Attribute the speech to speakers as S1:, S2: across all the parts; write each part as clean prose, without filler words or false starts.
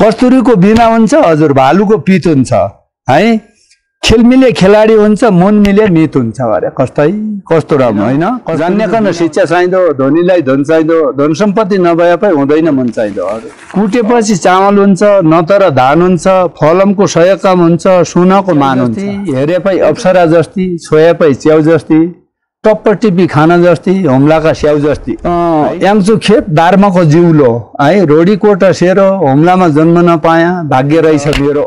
S1: कस्तुरीको बिना हुन्छ हजुर भालुको पित हुन्छ है खेलमिले खेलाडी हुन्छ मन मिले मित हुन्छ अरे कस्तो राम्रो हैन जान्नेकन शिक्षा चाहिँदो धनीलाई धन चाहिँदो धन सम्पत्ति नभए पनि हुँदैन मन चाहिँदो कुटेपछि चामल हुन्छ न तर धान हुन्छ फलमको सयकाम हुन्छ सुनको मान हुन्छ हेरे पै अप्सरा जस्ती छोए पै च्याउ जस्ती टप्पर टिपी खाना जस्ती हुम्लाका स्याउ जस्ती याङचु खेप दार्माको जिउलो है रोडीकोट सेरो हुम्लामा जन्म नपाया भाग्य रहेछ मेरो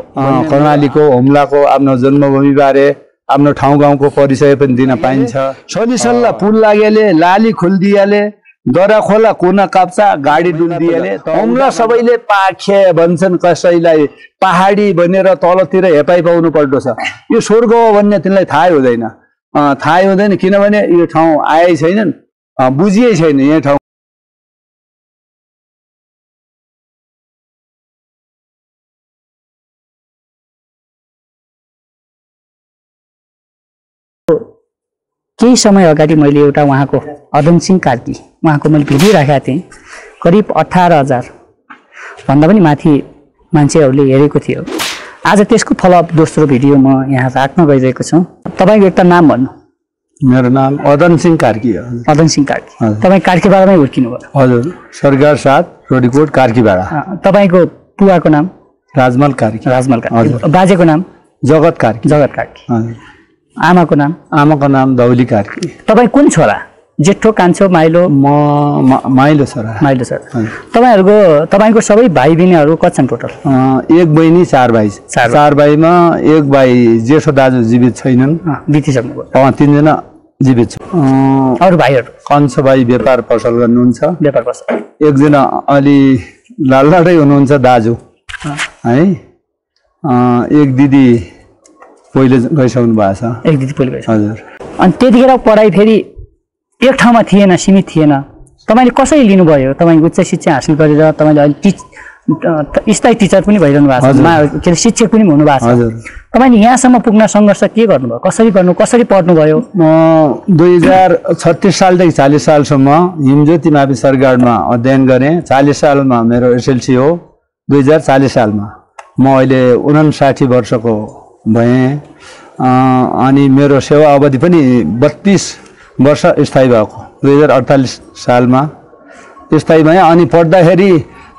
S1: कर्णालीको हुम्लाको आफ्नो जन्मभूमि बारे आफ्नो ठाउँ गाउँको परिचय पनि दिन पाइन्छ सलिसल्ला पुल लागेले लाली खोलिदियाले दरा खोला कुना काप्चा गाडी डुल्दियाले हुम्ला सबैले पाखे भन्छन् कसैलाई पहाडी बनेर तलतिर हेपाइ पाउनु पर्दो छ यो स्वर्ग हो भन्ने तिनलाई थाहै हुँदैन किनभने यो ठाउँ आए छैनन् बुझिए छैन यहाँ ठाउँ
S2: केही समय अगाडि मैले एउटा उहाँको अदन सिंह कार्की उहाँको मैले भिडियो राखेका थिएँ करिब 18,000 भन्दा पनि माथि मान्छेहरूले हेरेको थियो आज त्यसको फलोअप दोस्रो भिडियो म यहाँ राख्न गइरहेको छु तपाईको एउटा नाम भन्नु
S1: मेरो नाम अदन सिंह कार्की हो
S2: अदन सिंह कार्की तपाई कार्कीबाडामै हुर्किनु भयो
S1: हजुर सरकार साथ रोडीकोट कार्कीबाडा
S2: तपाईको पुवाको नाम
S1: राजमल कार्की
S2: बाजेको नाम
S1: जगत कार्की
S2: आमाको नाम
S1: दौली कार्की
S2: तपाई कुन छोरा जेठो कान्छो माइलो
S1: म माइलो छोरा
S2: तपाईको सबै भाइ बहिनीहरू कति छन् टोटल
S1: एक बहिनी 4 भाइ 4 भाइमा एक भाइ जेठो दाजु जीवित छैनन्
S2: बितिसक्नु भयो
S1: 3 जना जीवित छ
S2: अरु भाइहरू
S1: कान्छो भाइ व्यापार पसल गर्नुहुन्छ एक जना अलि लाललाडै हुनुहुन्छ दाजु है एक दिदी पहिले गइसक्नु भएको छ
S2: हजुर अनि त्यतिखेर पढाइ फेरि एक ठाउँमा थिएन सीमित थिएन तपाईले कसरी लिनुभयो तपाईको उच्च शिक्षा हासिल गरेर तपाईले अहिले स्थायी टिचर पनि भइरहनु भएको छ शिक्षक पनि हुनु भएको छ तपाईले यहाँसम्म पुग्न संघर्ष के गर्नुभयो कसरी पढ्नुभयो
S1: म 2036 सालदेखि 40 सालसम्म हिमज्योति मावि सरगाडमा अध्ययन गरेँ 40 सालमा मेरो एसएलसी हो 2040 सालमा म अहिले 59 वर्षको भएँ अनि मेरो सेवा अवधि पनि 32 वर्ष स्थायी भएको 2048 सालमा स्थायी भएँ अनि पढ्दाखेरि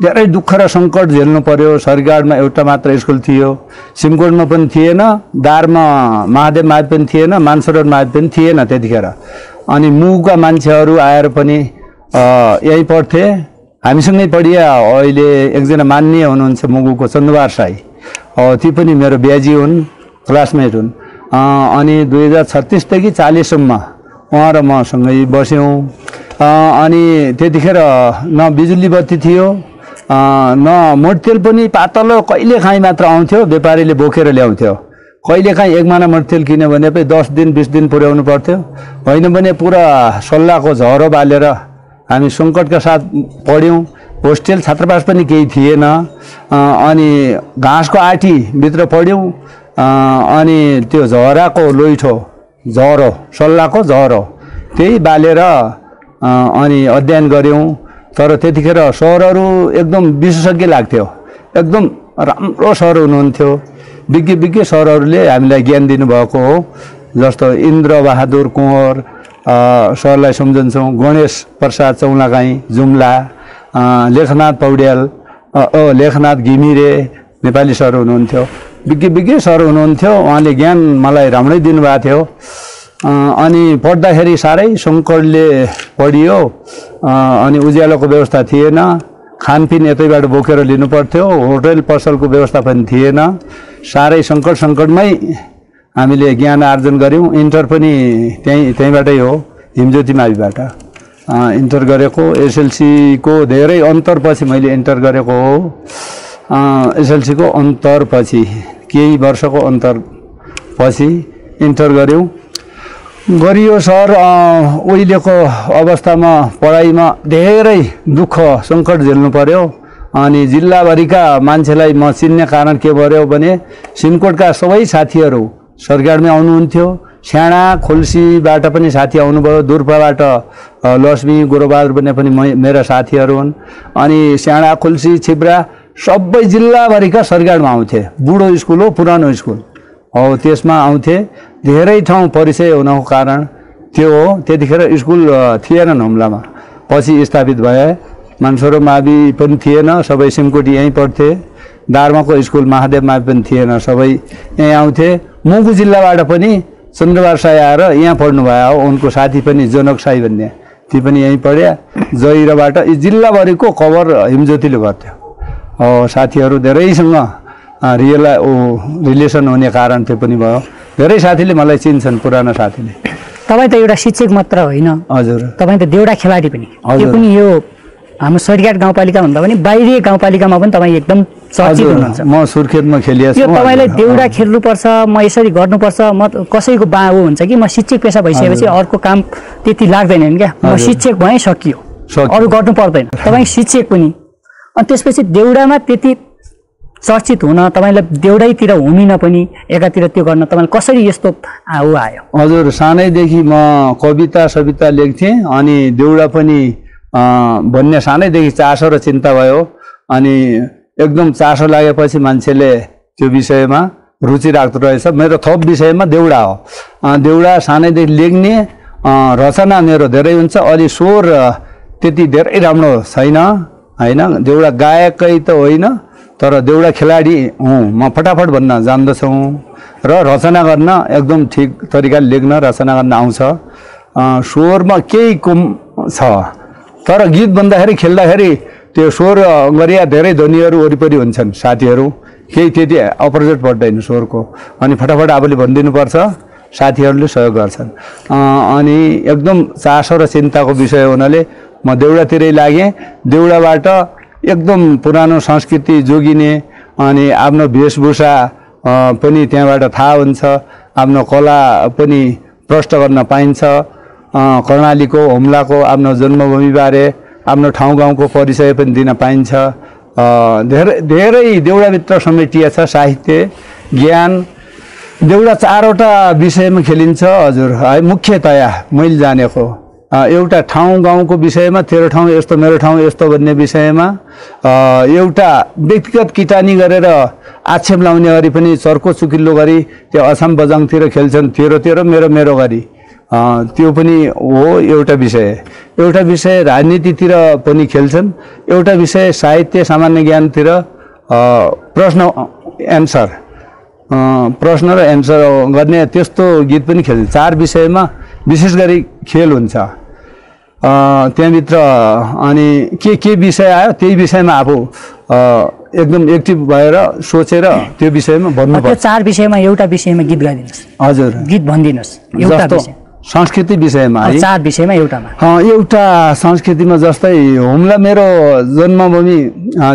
S1: धेरै दुःख र सङ्कट झेल्नु पर्यो सरगाडमा एउटा मात्र स्कुल थियो सिमकोटमा पनि थिएन दारमा महादेव मावि पनि थिएन मानसरोवर मावि पनि थिएन त्यतिखेर अनि मुगका मान्छेहरू आएर पनि यही पढ्थे हामीसँगै पढिया अहिले एकजना मान्य हुनुहुन्छ मुगुको चन्दबार साई ती पनि मेरो ब्याजी हुन् क्लासमेट हुन् अनि 2036 देखि 40 सम्म उहाँ र म सँगै बस्यौँ अनि त्यतिखेर न बिजुली बत्ती थियो न मोटतेल पनि पातलो कहिलेकाहीँ मात्र आउँथ्यो व्यापारीले बोकेर ल्याउँथ्यो कहिलेकाहीँ एक माना मोटतेल किन्यो भने पनि 10 दिन 20 दिन पुर्याउनु पर्थ्यो होइन भने पुरा सल्लाहको झरो बालेर हामी सङ्कटका साथ पढ्यौँ होस्टेल छात्रावास पनि केही थिएन अनि घाँसको आठी भित्र पढ्यौँ अनि त्यो झराको लोइठो झरो सल्लाहको झरो त्यही बालेर अनि अध्ययन गऱ्यौँ तर त्यतिखेर सरहरू एकदम विशेषज्ञ लाग्थ्यो एकदम राम्रो सर हुनुहुन्थ्यो विज्ञ सरहरूले हामीलाई ज्ञान दिनुभएको हो जस्तो इन्द्र बहादुर कुँवर सरलाई सम्झन्छौँ गणेश प्रसाद चौलागाई जुम्ला लेखनाथ पौड्याल लेखनाथ घिमिरे नेपाली सर हुनुहुन्थ्यो विज्ञ सर हुनुहुन्थ्यो उहाँले ज्ञान मलाई राम्रै दिनुभएको थियो अनि पढ्दाखेरि साह्रै सङ्कटले पढियो अनि उज्यालोको व्यवस्था थिएन खानपिन यतैबाट बोकेर लिनु पर्थ्यो होटल पसलको व्यवस्था पनि थिएन साह्रै सङ्कटमै हामीले ज्ञान आर्जन गऱ्यौँ इन्टर पनि त्यहीँबाटै हो हिमज्योति माविबाट इन्टर गरेको एसएलसी को धेरै अन्तरपछि मैले इन्टर गरेको हो एसएलसी को अन्तरपछि केही वर्षको अन्तरपछि इन्टर गरियो सर उहिलेको अवस्थामा पढाइमा धेरै दुःख सङ्कट झेल्नु पर्यो अनि जिल्लाभरिका मान्छेलाई म चिन्ने कारण के भयो भने सिमकोटका सबै साथीहरू सरगाडमै आउनुहुन्थ्यो स्याडा खोल्सीबाट पनि साथी आउनुभयो दुर्पाबाट लक्ष्मी गोरबहादुर पनि मेरा साथीहरू हुन् अनि स्याडा खोल्सी छिब्रा सबै जिल्लाभरिका सरगाडमा आउँथे। बुढो स्कुल हो, पुरानो स्कुल हो, त्यसमा आउँथे। धेरै ठाउँ परिचय हुनको कारण त्यो हो। त्यतिखेर स्कुल थिएनन् हुम्लामा, पछि स्थापित भए। मानसरो मावि पनि थिएन, सबै सिमकोटी यहीँ पढ्थे। दार्माको स्कुल महादेव मावि पनि थिएन, सबै यहीँ आउँथे। मुगु जिल्लाबाट पनि चन्द्रबार साई आएर यहाँ पढ्नुभयो हो। उनको साथी पनि जनक साई भन्ने, ती पनि यहीँ पढ्या। जहिरोबाट जिल्लाभरिको कभर हिमज्योतिले गर्थ्यो। साथीहरू धेरैसँग रिलेसन हुने कारण त्यो पनि भयो। धेरै साथीले मलाई चिन्छन्, पुरानो साथीले।
S2: तपाईँ त एउटा शिक्षक मात्र होइन,
S1: हजुर,
S2: तपाईँ त देउडा खेलाडी पनि। त्यो पनि यो हाम्रो सरिघाट गाउँपालिका भन्दा पनि बाहिरी गाउँपालिकामा पनि तपाईँ एकदम चर्चित हुनुहुन्छ।
S1: म सुर्खेतमा खेलिएको छु।
S2: यो तपाईँलाई देउडा खेल्नुपर्छ, म यसरी गर्नुपर्छ, म कसैको ऊ हुन्छ कि म शिक्षक पेसा भइसकेपछि अर्को काम त्यति लाग्दैन क्या, म शिक्षक भएँ सकियो, अरू गर्नु पर्दैन। तपाईँ शिक्षक पनि, अनि त्यसपछि देउडामा त्यति चर्चित हुन, तपाईँलाई देउडैतिर हुमिन पनि एकातिर त्यो गर्न तपाईँलाई कसरी यस्तो ऊ आयो?
S1: हजुर, सानैदेखि म कविता सविता लेख्थेँ, अनि देउडा पनि भन्ने सानैदेखि चासो र चिन्ता भयो। अनि एकदम चासो लागेपछि मान्छेले त्यो विषयमा रुचि राख्दो रहेछ। मेरो थप विषयमा देउडा हो। देउडा सानैदेखि लेख्ने, रचना मेरो धेरै हुन्छ। अलि स्वर त्यति धेरै राम्रो छैन होइन, देउडा गायकै त होइन, तर देउडा खेलाडी हुँ, म फटाफट भन्न जान्दछु र रचना गर्न एकदम ठिक तरिकाले लेख्न रचना गर्न आउँछ। स्वरमा केही कम छ, तर गीत भन्दाखेरि खेल्दाखेरि त्यो स्वर गरिया धेरै ध्वनिहरू वरिपरि हुन्छन् साथीहरू, केही त्यति अपोजिट पर्दैन स्वरको। अनि फटाफट आफूले भनिदिनुपर्छ, साथीहरूले सहयोग गर्छन्। अनि एकदम चासो र चिन्ताको विषय हुनाले म देउडातिरै लागेँ। देउडाबाट एकदम पुरानो संस्कृति जोगिने, अनि आफ्नो वेशभूषा पनि त्यहाँबाट थाहा हुन्छ, आफ्नो कला पनि प्रष्ट गर्न पाइन्छ। कर्णालीको, हुम्लाको आफ्नो जन्मभूमिबारे, आफ्नो ठाउँ गाउँको परिचय पनि दिन पाइन्छ। धेरै धेरै देउडाभित्र समेटिया छ साहित्य, ज्ञान। देउडा 4वटा विषयमा खेलिन्छ हजुर है, मुख्यतया मैले जानेको। एउटा ठाउँ गाउँको विषयमा, तेरो ठाउँ यस्तो मेरो ठाउँ यस्तो भन्ने विषयमा, एउटा व्यक्तिगत किटानी गरेर आक्षेप लाउने गरी पनि चर्को चुकिल्लो गरी त्यो असम बजाङतिर खेल्छन्, तेरो तेरो मेरो मेरो गरी, त्यो पनि हो एउटा विषय। एउटा विषय राजनीतितिर पनि खेल्छन्, एउटा विषय साहित्य सामान्य ज्ञानतिर प्रश्न र एन्सर गर्ने त्यस्तो गीत पनि खेल्छ। 4 विषयमा विशेष गरी खेल हुन्छ त्यहाँभित्र। अनि के विषय आयो त्यही विषयमा आफू एकदम एक्टिभ भएर सोचेर त्यो विषयमा भन्नुपर्छ।
S2: त्यो 4 विषयमा एउटा विषयमा गीत गाइदिनुहोस्। हजुर, गीत भनिदिनुहोस् एउटा विषय।
S1: संस्कृति विषयमा
S2: 4 विषयमा एउटामा।
S1: एउटा संस्कृतिमा जस्तै हुम्ला मेरो जन्मभूमि,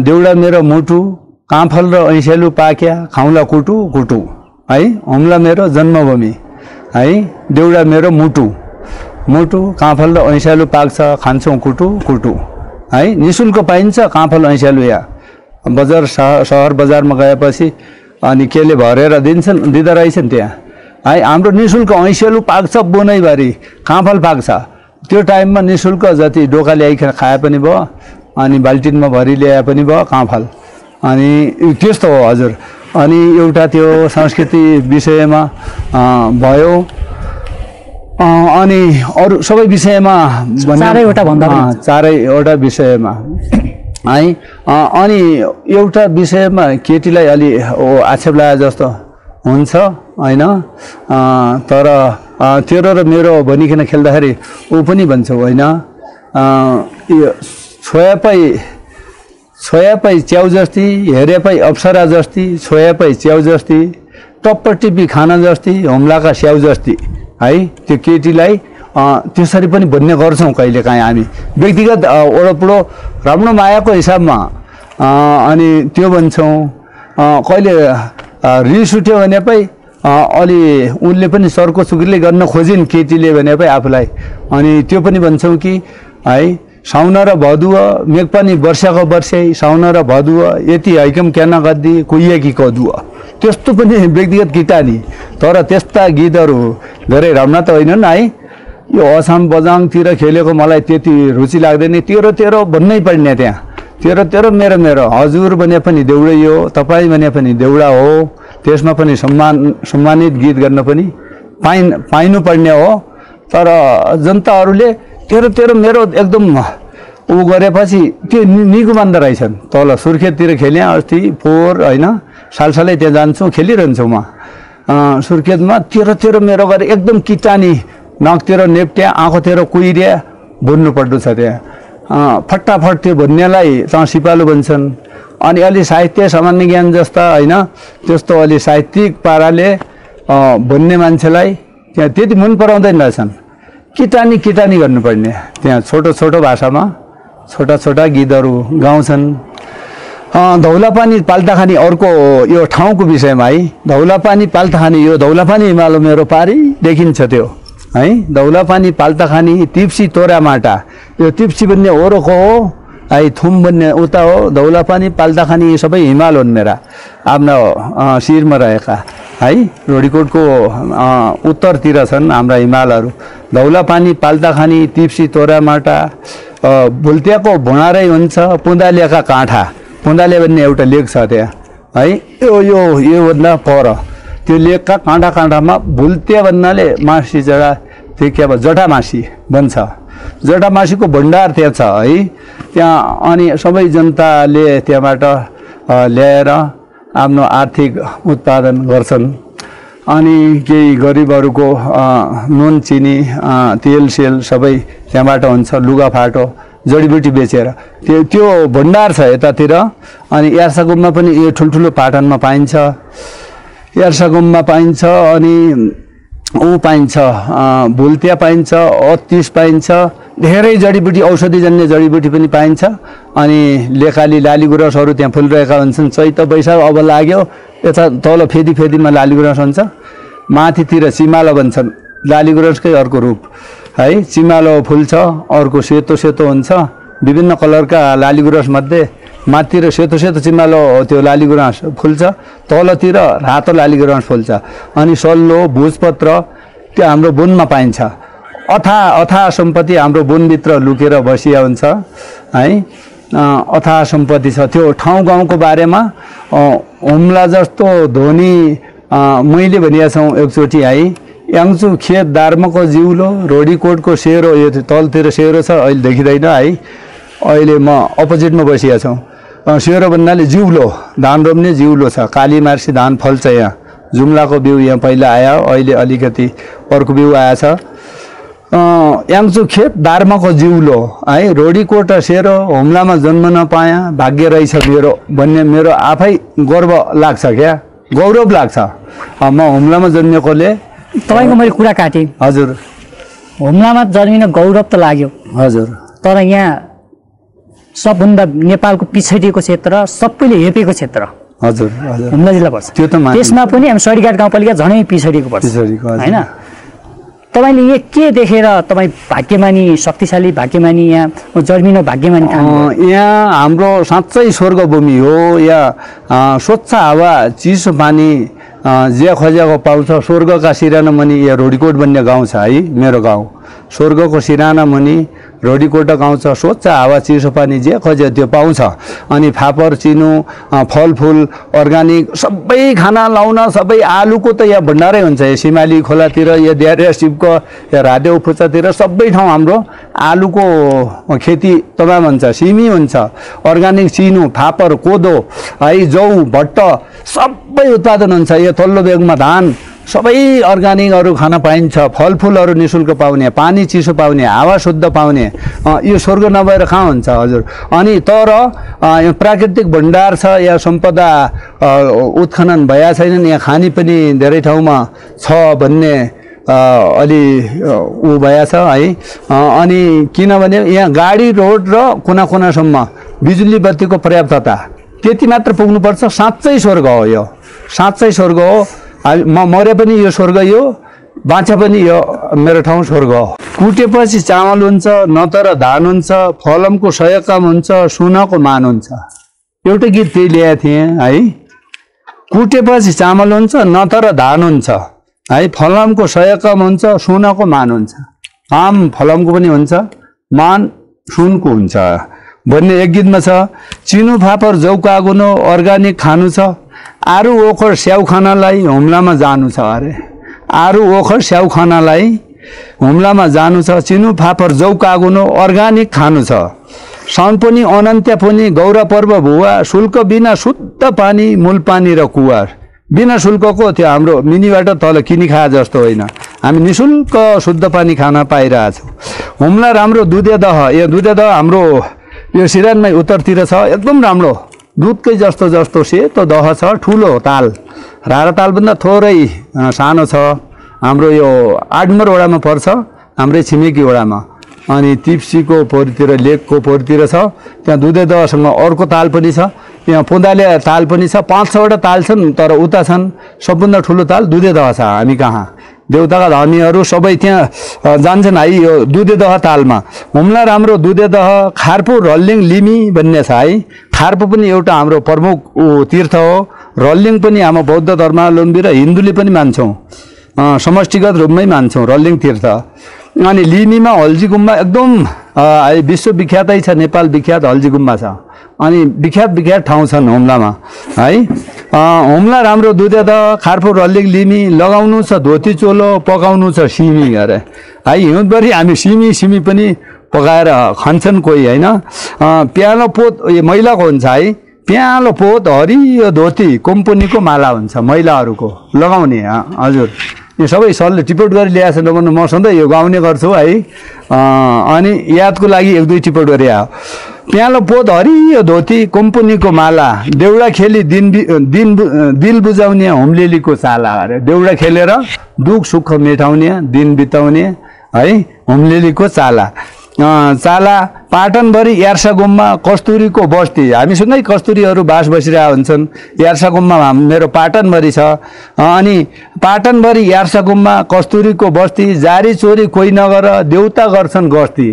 S1: देउडा मेरो मुटु, काँफल र ऐसेलु पाक्या खाउँला कुटु कुटु है। हुम्ला मेरो जन्मभूमि है, देउडा मेरो मुटु, मुटु काँफल र ऐसेलु पाक्छ, खान्छौँ कुटु कुटु है। निःशुल्क पाइन्छ काँफल ऐसेलु। या बजार सहर बजारमा गएपछि अनि केले भरेर दिँदो रहेछन् त्यहाँ है। हाम्रो निःशुल्क ऐसेलु पाक्छ, बुनैभरि काँफल पाक्छ। त्यो टाइममा निःशुल्क जति डोका ल्याइकन खाए पनि भयो, अनि बाल्टिनमा भरि ल्याए पनि भयो काँफल। अनि त्यस्तो हो हजुर। अनि एउटा त्यो संस्कृति विषयमा भयो। अनि अरू सबै विषयमा 4वटा विषयमा है। अनि एउटा विषयमा केटीलाई अलि आक्षेप लागे जस्तो हुन्छ होइन, तर तेरो र मेरो भनिकन खेल्दाखेरि ऊ पनि भन्छ होइन, छोयापै च्याउ जस्ती, हेरेपै अप्सरा जस्ती, छोयापै च्याउ जस्ती, टप्प टिपी खाना जस्ती, हुम्लाका स्याउ जस्ती है। त्यो केटीलाई त्यसरी पनि भन्ने गर्छौँ कहिलेकाहीँ हामी व्यक्तिगत ओडोपुडो राम्रो मायाको हिसाबमा। अनि त्यो भन्छौँ। कहिले रिस उठ्यो भने पै अलि उनले पनि सर्को चुकीले गर्न खोजिन् केटीले भने पै आफूलाई, अनि त्यो पनि भन्छौँ कि है साउन र भदुवा मेघपानी वर्षाको वर्षै, साउन र भदुवा यति हैकम क्यान गद्दी कुहिएकी कदुवा, त्यस्तो पनि व्यक्तिगत किटानी। तर त्यस्ता गीतहरू धेरै राम्रो त होइनन् है। यो असम बजाङतिर खेलेको मलाई त्यति रुचि लाग्दैन, तेरो तेरो भन्नै पर्ने त्यहाँ तेरो तेरो मेरो मेरो, हजुर भने पनि देउडै हो, तपाईँ भने पनि देउडा हो, त्यसमा पनि सम्मानित गीत गर्न पनि पाइनुपर्ने हो। तर जनताहरूले तेरो तेरो मेरो एकदम ऊ गरेपछि त्यो निको मान्दो रहेछन्। तल सुर्खेततिर खेलेँ अस्ति पोहोर होइन, सालसालै त्यहाँ जान्छु, खेलिरहन्छु म सुर्खेतमा। तेरो तेरो मेरो गरे एकदम किटानी, नाकतिर नेप्ट्या, आँखातिर कुहिरिया बोल्नु पर्दो छ त्यहाँ। फटाफट त्यो भन्नेलाई त सिपालु भन्छन्। अनि अलि साहित्य सामान्य ज्ञान जस्ता होइन, त्यस्तो अलि साहित्यिक पाराले भन्ने मान्छेलाई त्यहाँ त्यति मन पराउँदैन रहेछन्। किटानी किटानी गर्नुपर्ने, त्यहाँ छोटो छोटो भाषामा छोटा छोटा गीतहरू गाउँछन्। धौलापानी पाल्टाखानी अर्को यो ठाउँको विषयमा है, धौलापानी पाल्टाखानी, यो धौलापानी हिमाल मेरो पारी देखिन्छ त्यो है। धौलापानी पाल्टाखानी तिप्सी तोरा माटा, यो तिप्सी भन्ने ओरोको हो है, थुम भन्ने उता हो। धौलापानी पाल्टाखानी सबै हिमाल हुन् मेरा आफ्नो शिरमा रहेका है। रोडीकोटको उत्तरतिर छन् हाम्रा हिमालहरू। धौलापानी पाल्टाखानी तिप्सी तोरा माटा, भुल्त्याको भुँडारै हुन्छ, पुँदालियाका काँठा, पुँदाले भन्ने एउटा लेख छ त्यहाँ है। योभन्दा पर त्यो लेखका काँडा काँडामा भुल्त्या भन्नाले मासी जडा, त्यो के अब जटामासी भन्छ। जटामासीको भण्डार त्यहाँ छ है त्यहाँ। अनि सबै जनताले त्यहाँबाट ल्याएर आफ्नो आर्थिक उत्पादन गर्छन्। अनि केही गरिबहरूको नुन चिनी तेल सेल सबै त्यहाँबाट हुन्छ, लुगाफाटो जडीबुटी बेचेर त्यो भण्डार छ यतातिर। अनि यार्सागुममा पनि यो ठुल्ठुलो पाटनमा पाइन्छ, यार्सागुममा पाइन्छ। अनि ऊ पाइन्छ, भुल्त्या पाइन्छ, अत्तिस पाइन्छ, धेरै जडीबुटी औषधिजन्य जडीबुटी पनि पाइन्छ। अनि लेकाली लाली गुराँसहरू त्यहाँ फुलिरहेका हुन्छन्। चैत वैशाख अब लाग्यो, यता तल फेदी फेदीमा लाली गुराँस हुन्छ, माथितिर चिमालो भन्छन्, लाली गुराँसकै अर्को रूप है। चिमालो फुल्छ, अर्को सेतो सेतो हुन्छ, विभिन्न कलरका लाली गुराँस मध्ये माथितिर सेतो सेतो चिमालो त्यो लाली गुराँस फुल्छ, तलतिर रातो लाली गुराँस फुल्छ। अनि सल्लो भुजपत्र त्यो हाम्रो वनमा पाइन्छ। अथाह सम्पत्ति हाम्रो वनभित्र लुकेर बसिया हुन्छ है। अथाह सम्पत्ति छ त्यो ठाउँ गाउँको बारेमा। हुम्ला जस्तो धोनी मैले भनिया छौँ एकचोटि है। याङ्चु खेत दार्मको जिउलो, रोडीकोटको सेरो, यो तलतिर सेरो छ, अहिले देखिँदैन है। अहिले म अपोजिटमा बसिया छौँ। सेरो भन्नाले जिउलो, धान रोप्ने जिउलो छ। काली मार्सी धान फल्छ यहाँ। जुम्लाको बिउ यहाँ पहिला आयो, अहिले अलिकति अर्को बिउ आएछ। याङ्चु खेत दार्मको जिउलो है। रोडीकोट सेरो, हुम्लामा जन्म नपाएँ, भाग्य रहेछ मेरो भन्ने मेरो आफै गर्व लाग्छ, क्या गौरव लाग्छ। म हुम्लामा जन्मेकोले।
S2: तपाईँको मैले कुरा काटेँ।
S1: हजुर,
S2: हुम्लामा जन्मिन गौरव त लाग्यो
S1: हजुर,
S2: तर यहाँ सबभन्दा नेपालको पिछडिएको क्षेत्र, सबैले हेपेको क्षेत्र
S1: हजुर हजुर
S2: हुम्ला जिल्ला पर्छ।
S1: त्यो त
S2: त्यसमा पनि हामी सडीघाट गाउँपालिका झनै पिछडिएको पर्छ होइन। तपाईँले यहाँ के देखेर तपाईँ भाग्यमानी, शक्तिशाली भाग्यमानी, यहाँ जन्मिन भाग्यमानी?
S1: यहाँ हाम्रो साँच्चै स्वर्गभूमि हो। यहाँ स्वच्छ हावा, चिसो पानी जे खोजेको पाउँछ। स्वर्गका सिराना मुनि यहाँ रोडीकोट भन्ने गाउँ छ है, मेरो गाउँ। स्वर्गको सिराना मुनि रोडीकोट गाउँ छ। स्वच्छ हावा, चिसो पानी जे खोज्यो त्यो पाउँछ। अनि फापर, चिनो, फलफुल, अर्ग्यानिक सबै खाना लाउन, सबै आलुको त यहाँ भण्डारै हुन्छ। यहाँ सिमाली खोलातिर, यहाँ द्यारिया सिपको, यहाँ राधे उफुचातिर सबै ठाउँ हाम्रो आलुको खेती तमाम हुन्छ। सिमी हुन्छ, अर्ग्यानिक चिनो, फापर, कोदो है, जौ, भट्ट सबै उत्पादन हुन्छ। यो तल्लो बेगमा धान, सबै अर्ग्यानिकहरू खान पाइन्छ। फलफुलहरू निःशुल्क पाउने, पानी चिसो पाउने, हावा शुद्ध पाउने। यो स्वर्ग नभएर कहाँ हुन्छ हजुर। अनि तर यो प्राकृतिक भण्डार छ, यहाँ सम्पदा उत्खनन भएका छैनन्। यहाँ खानी पनि धेरै ठाउँमा छ भन्ने अलि ऊ भएछ है। अनि किनभने यहाँ गाडी, रोड र कुना कुनासम्म बिजुली बत्तीको पर्याप्तता, त्यति मात्र पुग्नुपर्छ। साँच्चै स्वर्ग हो यो, साँच्चै स्वर्ग हो। म मरे पनि यो स्वर्ग, यो बाँचे पनि यो मेरो ठाउँ स्वर्ग हो। कुटेपछि चामल हुन्छ, नतर धान हुन्छ, फलमको 100 काम हुन्छ, सुनको मान हुन्छ। एउटा गीत त्यही ल्याएको थिएँ है। कुटेपछि चामल हुन्छ, नतर धान हुन्छ है, फलमको 100 काम हुन्छ, सुनको मान हुन्छ। आम फलमको पनि हुन्छ, मान सुनको हुन्छ। भन्ने एक गीतमा छ। चिनु फापर जौका गुनो अर्गानिक खानु छ, आरु ओखर स्याउ खानालाई हुम्लामा जानु छ अरे। आरु ओखर स्याउ खानालाई हुम्लामा जानु छ, चिनु फापर जौका गुनो अर्गानिक खानु छ। साउन पनि अनन्त्य पनि गौरा पर्व भुवा, शुल्क बिना शुद्ध पानी मूल पानी र कुवा। बिना शुल्कको त्यो हाम्रो मिनीबाट तल किनी खाए जस्तो होइन, हामी निशुल्क शुद्ध पानी खान पाइरहेछौँ। हुम्ला राम्रो दुधे दह, यो दुधे दह हाम्रो यो सिरानमै उत्तरतिर छ, एकदम राम्रो दुधकै जस्तो जस्तो सेतो दह छ। ठुलो ताल, रारा तालभन्दा थोरै सानो छ। हाम्रो यो 8 नम्बर वडामा पर्छ, हाम्रै छिमेकी वडामा। अनि तिप्सीको पोहोरतिर लेकको पोहोरतिर छ, त्यहाँ दुधे दहसँग अर्को ताल पनि छ। यहाँ पुदाले ताल पनि छ, 5-6वटा ताल छन्, तर उता छन् सबभन्दा ठुलो ताल दुधे दह छ हामी कहाँ। देउताका धनीहरू सबै त्यहाँ जान्छन् है यो दुधे दह तालमा। हुम्ला राम्रो दुधे दह, खार्पो रल्लिङ लिमी भन्ने छ है। खार्पो पनि एउटा हाम्रो प्रमुख तीर्थ हो, रल्लिङ पनि हाम्रो बौद्ध धर्मावलम्बी र हिन्दूले पनि मान्छौँ, समष्टिगत रूपमै मान्छौँ रल्लिङ तीर्थ। अनि लिमीमा हल्जी गुम्बा एकदम विश्वविख्यातै छ, नेपाल विख्यात हल्जी गुम्बा छ। अनि विख्यात ठाउँ छन् हुम्लामा है। हुम्ला राम्रो दुधे दह, खार्पो रल्लिङ लिमी, लगाउनु छ धोती चोलो, पकाउनु छ सिमी अरे है। हिउँदभरि हामी सिमी पनि पकाएर खान्छन् कोही होइन। प्यालो पोत महिलाको हुन्छ है, प्यालो पोत हरियो धोती कम्पनीको माला हुन्छ महिलाहरूको लगाउने। हजुर यो सबै सरले टिपोट गरी ल्याएको छ, नभन्नु म सधैँ यो गाउने गर्छु है। अनि यादको लागि 1-2 टिपोट गरे आयो। प्यालो पोत हरियो धोती कम्पनीको माला, देउडा खेली दिल बुझाउने हुम्लेलीको चाला अरे। देउडा खेलेर दुख सुख मेटाउने, दिन बिताउने है, हुम्लेलीको चाला। चाला पाटनभरि यार्सा गुम्बा, कस्तुरीको बस्ती, हामीसँगै कस्तुरीहरू बास बसिरहेका हुन्छन्। यार्सा गुम्बा मेरो पाटनभरि छ। अनि पाटनभरि यार्सा गुम्बा, कस्तुरीको बस्ती, जारी चोरी कोही नगर, देउता गर्छन् गस्ती।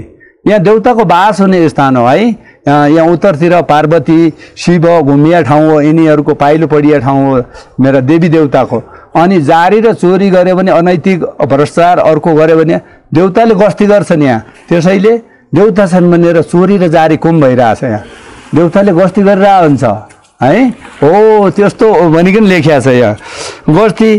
S1: यहाँ देउताको बास हुने स्थान हो है। यहाँ उत्तरतिर पार्वती शिव घुमिया ठाउँ हो, यिनीहरूको पाइलो पडिया ठाउँ हो मेरा देवी देउताको। अनि जारी र चोरी गऱ्यो भने अनैतिक भ्रष्टाचार, अर्को गऱ्यो भने देउताले गस्ती गर्छन् यहाँ। त्यसैले देउता छन् भनेर चोरी र जारी कम भइरहेछ यहाँ, देउताले गस्ती गरिरहेको हुन्छ है। हो त्यस्तो भनिकन लेखिया छ यहाँ गस्ती।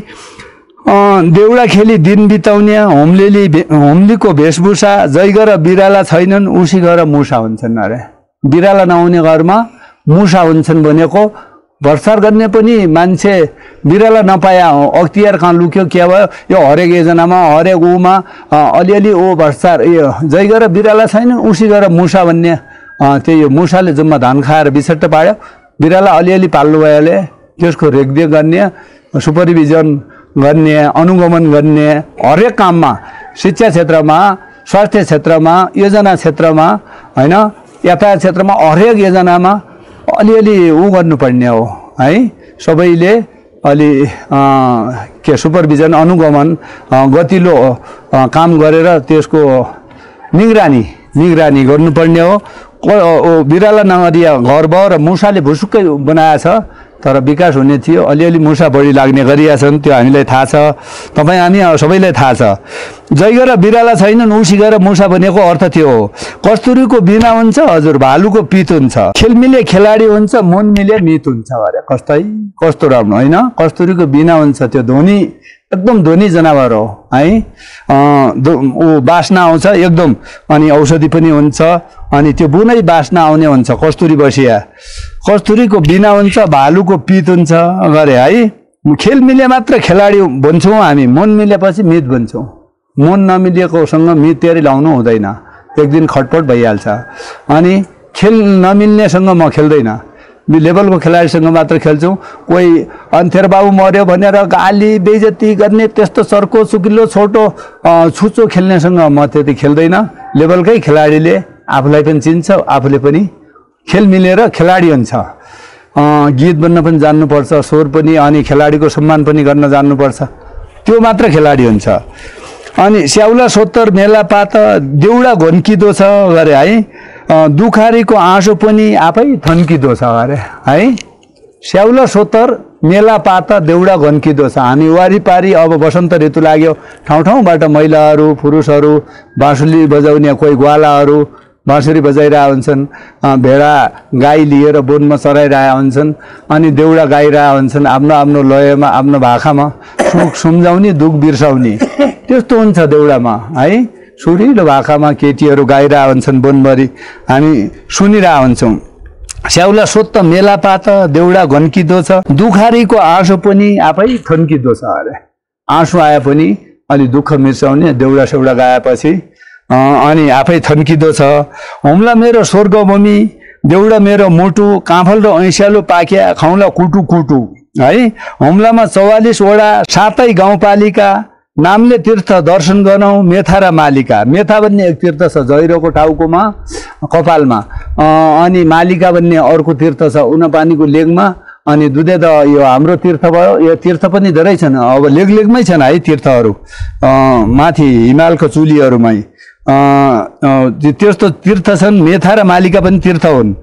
S1: देउडा खेली दिन बिताउने हुम्लीको वेशभूषा, जैगर बिराला छैनन् उसी गर मुसा हुन्छन् अरे। बिराला नहुने घरमा मुसा हुन्छन् भनेको भ्रष्टाचार गर्ने पनि मान्छे बिराला नपाया अख्तियार कहाँ लुक्यो क्या भयो। यो हरेक योजनामा हरेक उमा अलिअलि भ्रष्टाचार, यो जैगर बिराला छैन उसी गर मुसा भन्ने, त्यही मुसाले जम्मा धान खाएर बिछट्ट पाड्यो। बिराला अलिअलि पाल्नु भएले त्यसको रेखदेख गर्ने, सुपरभिजन गर्ने, अनुगमन गर्ने, हरेक काममा, शिक्षा क्षेत्रमा, स्वास्थ्य क्षेत्रमा, योजना क्षेत्रमा होइन, यातायात क्षेत्रमा हरेक योजनामा अलिअलि गर्नुपर्ने हो है। सबैले अलि के सुपरभिजन, अनुगमन, गतिलो काम गरेर त्यसको निगरानी गर्नुपर्ने हो। बिराला नगरिया घर भयो र मुसाले भुसुक्कै बनाएछ, तर विकास हुने थियो। अलिअलि मुसा बढी लाग्ने गरिया छन्, त्यो हामीलाई थाहा छ, तपाईँ हामी सबैलाई थाहा छ। जैगर बिराला छैनन् उसी गएर मुसा भनेको अर्थ थियो। कस्तुरीको बिना हुन्छ हजुर भालुको पित हुन्छ, खेल मिले खेलाडी हुन्छ, मन मिले मित हुन्छ अरे। कस्तो राम्रो होइन। कस्तुरीको बिना हुन्छ, त्यो धोनी एकदम धोनी जनावर हो है। बास्ना आउँछ एकदम, अनि औषधि पनि हुन्छ, अनि त्यो बुनै बास्ना आउने हुन्छ कस्तुरी बसिया। कस्तुरीको बिना हुन्छ, भालुको पित हुन्छ गरे है। खेल मिले मात्र खेलाडी भन्छौँ हामी, मन मिलेपछि मित भन्छौँ। मन नमिलेकोसँग मित तयारी लाउनु हुँदैन, एक दिन खटपट भइहाल्छ। अनि खेल नमिल्नेसँग म खेल्दैन, लेभलको खेलाडीसँग मात्र खेल्छौँ। कोही अन्थेर बाबु मर्यो भनेर गाली बेइज्जती गर्ने त्यस्तो चर्को चुकिलो छोटो छुचो खेल्नेसँग म त्यति खेल्दैन। लेभलकै खेलाडीले आफूलाई पनि चिन्छ, आफूले पनि खेल मिलेर खेलाडी हुन्छ। गीत बन्न पनि जान्नुपर्छ, स्वर पनि, अनि खेलाडीको सम्मान पनि गर्न जान्नुपर्छ, त्यो मात्र खेलाडी हुन्छ। अनि स्याउला सोत्तर मेलापात, देउडा घन्किदो छ गरे है। दुखारीको आँसु पनि आफै थन्किदो छ अरे है। स्याउला सोत्तर मेलापात, देउडा घन्किदो छ। हामी वारिपारी अब वसन्त ऋतु लाग्यो, ठाउँ ठाउँबाट महिलाहरू पुरुषहरू बाँसुली बजाउने, कोही ग्वालाहरू बाँसुरी बजाइरहेका हुन्छन्, भेडा गाई लिएर वनमा चराइरहेका हुन्छन्, अनि देउडा गाइरहेका हुन्छन् आफ्नो आफ्नो लयमा आफ्नो भाकामा, सुख सम्झाउने दुख बिर्साउने त्यस्तो हुन्छ देउडामा है। सुरिलो भाकामा केटीहरू गाइरहेका हुन्छन् वनभरि, हामी सुनिरहेका हुन्छौँ। स्याउला सोत्त मेलापात देउडा घन्किँदो छ, दुखारीको आँसु पनि आफै थन्किँदो छ अरे। आँसु आए पनि अलि दुःख मिर्साउने देउडा सेउडा गाएपछि अनि आफै थन्किँदो छ। हुम्ला मेरो स्वर्गभूमि देउडा मेरो मुटु, काँफल र ऐँस्यालो पाक्या खाउँला कुटु कुटु है। हुम्लामा 44 वडा 7 गाउँपालिका, नामले तीर्थ दर्शन गरौँ मेथा र मालिका। मेथा भन्ने एक तीर्थ छ जैरोको टाउकोमा कपालमा, अनि मालिका भन्ने अर्को तीर्थ छ उनपानीको लेगमा, अनि दुधे त यो हाम्रो तीर्थ भयो। यो तीर्थ पनि धेरै छन्, अब लेगमै छन् है तीर्थहरू, माथि हिमालको चुलीहरूमै त्यस्तो तीर्थ छन्। मेथा र मालिका पनि तीर्थ हुन्।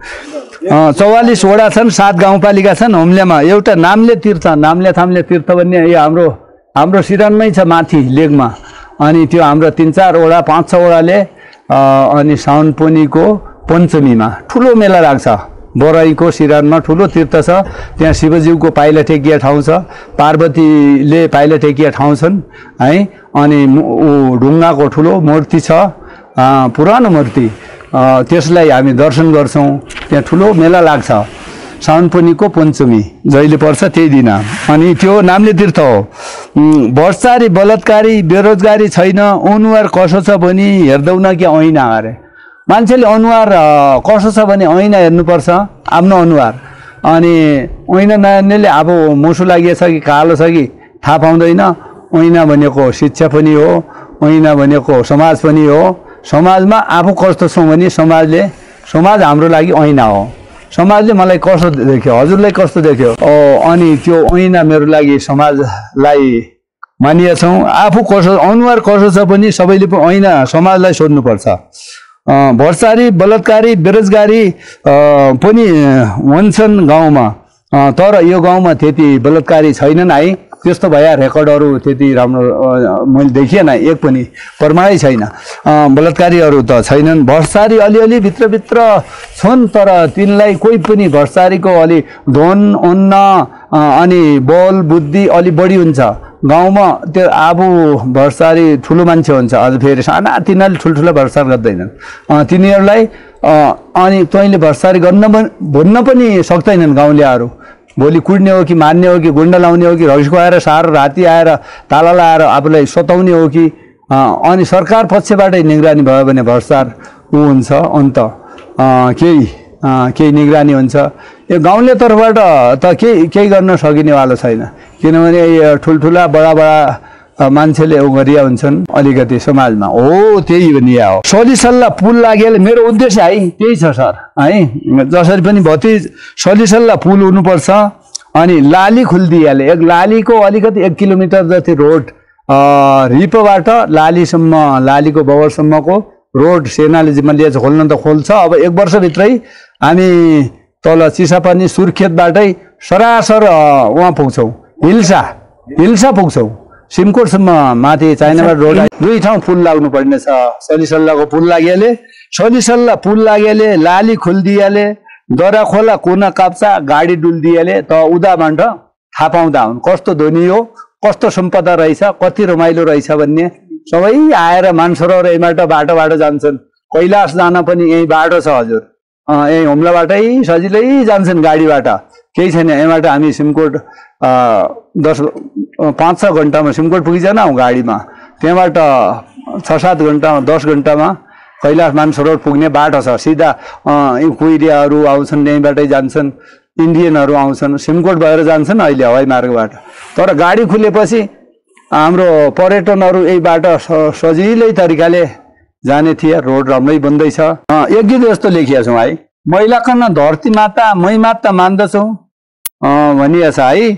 S1: 44 वडा छन्, 7 गाउँपालिका छन् हुम्लामा। एउटा नामले तीर्थ, नामले थाम्ले तीर्थ भन्ने यो हाम्रो सिरानमै छ माथि लेगमा। अनि त्यो हाम्रो 3-4 वडा 5-6 वडाले अनि साउन पुनीको पञ्चमीमा ठुलो मेला लाग्छ। बराईको सिरानमा ठुलो तीर्थ छ, त्यहाँ शिवजीवको पाइला टेकिया ठाउँ छ, पार्वतीले पाइला टेकिया ठाउँ छन् है। अनि ढुङ्गाको ठुलो मूर्ति छ, पुरानो मूर्ति, त्यसलाई हामी दर्शन गर्छौँ। त्यहाँ ठुलो मेला लाग्छ साउन पुनीको पञ्चमी जहिले पर्छ त्यही दिन। अनि त्यो नामले तीर्थ हो। भ्रष्टाचारी बलात्कारी बेरोजगारी छैन, अनुहार कसो छ भने हेर्दैनौ कि ऐना अरे। मान्छेले अनुहार कसो छ भने ऐना हेर्नुपर्छ आफ्नो अनुहार। अनि ऐना नहेर्नेले अब मुसु लागिएछ कि कालो छ कि थाहा पाउँदैन। ऐना भनेको शिक्षा पनि हो, ऐना भनेको समाज पनि हो। समाजमा आफू कस्तो छौँ भने समाज हाम्रो लागि ऐना हो। समाजले मलाई कस्तो देख्यो, हजुरलाई कस्तो देख्यो, अनि त्यो ऐना मेरो लागि समाजलाई मानिएछौँ। आफू कसो अनुहार कसो छ पनि सबैले ऐना समाजलाई सोध्नुपर्छ। भ्रष्टाचारी बलात्कारी बेरोजगारी पनि हुन्छन् गाउँमा, तर यो गाउँमा त्यति बलात्कारी छैनन् है। त्यस्तो भए रेकर्डहरू त्यति राम्रो मैले देखिएन, एक पनि प्रमाणै छैन। बलात्कारीहरू त छैनन्। भ्रष्टाचारी अलिअलि भित्रभित्र छन्, तर तिनलाई कोही पनि भ्रष्टाचारीको अलि धन अन्न अनि बल बुद्धि अलि बढी हुन्छ गाउँमा। त्यो आफू भ्रष्टाचारी ठुलो मान्छे हुन्छ, अझ फेरि साना तिनीहरूले ठुल्ठुलो भ्रष्टाचार गर्दैनन् तिनीहरूलाई। अनि तैँले भ्रष्टाचारी भन्न पनि सक्दैनन् गाउँलेहरू। भोलि कुट्ने हो कि मार्ने हो कि गुन्डा लाउने हो कि रक्सीको आएर सारो राति आएर ताला लाएर आफूलाई सताउने हो कि। अनि सरकार पक्षबाटै निगरानी भयो भने भ्रष्टाचार हुन्छ, अन्त केही निगरानी हुन्छ। यो गाउँले तर्फबाट त केही गर्न सकिनेवाला छैन, किनभने ठुल्ठुला बडा मान्छेले गरिया हुन्छन् अलिकति समाजमा हो। त्यही हो नि हो। सलिसल्ला पुल लागेले मेरो उद्देश्य है त्यही छ सर है। जसरी पनि भति सलिसल्ला पुल हुनुपर्छ। अनि लाली खुल्दियाले एक लालीको अलिकति 1 किलोमिटर जति रोड रिपबाट लालीसम्म, लालीको बगरसम्मको रोड सेनाले जिम्मा लिएछ। खोल्न त खोल्छ, अब 1 वर्षभित्रै हामी तल चिसापानी सुर्खेतबाटै सरासर उहाँ पुग्छौँ, हिल्सा पुग्छौँ। सिमकोटसम्म माथि चाइनाबाट रोड 2 ठाउँ पुल लाग्नु पर्ने छ। सलिसल्लाको पुल लागेले लाली खुल्दियाले दरा खोला कुना काप्चा गाडी डुल्दियाले त उदाबाट थाहा पाउँदा हुन् कस्तो धनी हो, कस्तो सम्पदा रहेछ, कति रमाइलो रहेछ भन्ने। सबै आएर मानसरोवर यहीँबाट बाटोबाट जान्छन्। कैलाश जान पनि यही बाटो छ हजुर, यही हुम्लाबाटै सजिलै जान्छन् गाडीबाट, केही छैन। यहीँबाट हामी सिमकोट 5-6 घन्टामा सिमकोट पुगिजान गाडीमा। त्यहाँबाट 6-7 घन्टामा 10 घन्टामा कैलाश मानसरोवर पुग्ने बाटो छ। सिधा कुइरियाहरू आउँछन्, यहीँबाटै जान्छन्, इन्डियनहरू आउँछन्, सिमकोट भएर जान्छन् अहिले हवाई मार्गबाट। तर गाडी खुलेपछि हाम्रो पर्यटनहरू यही बाटो सजिलै तरिकाले जाने थिए। रोड राम्रै बन्दैछ। एक गीत यस्तो लेखिया छौँ है, महिला कन धरती माता मै माता मान्दछौँ भनिएछ है।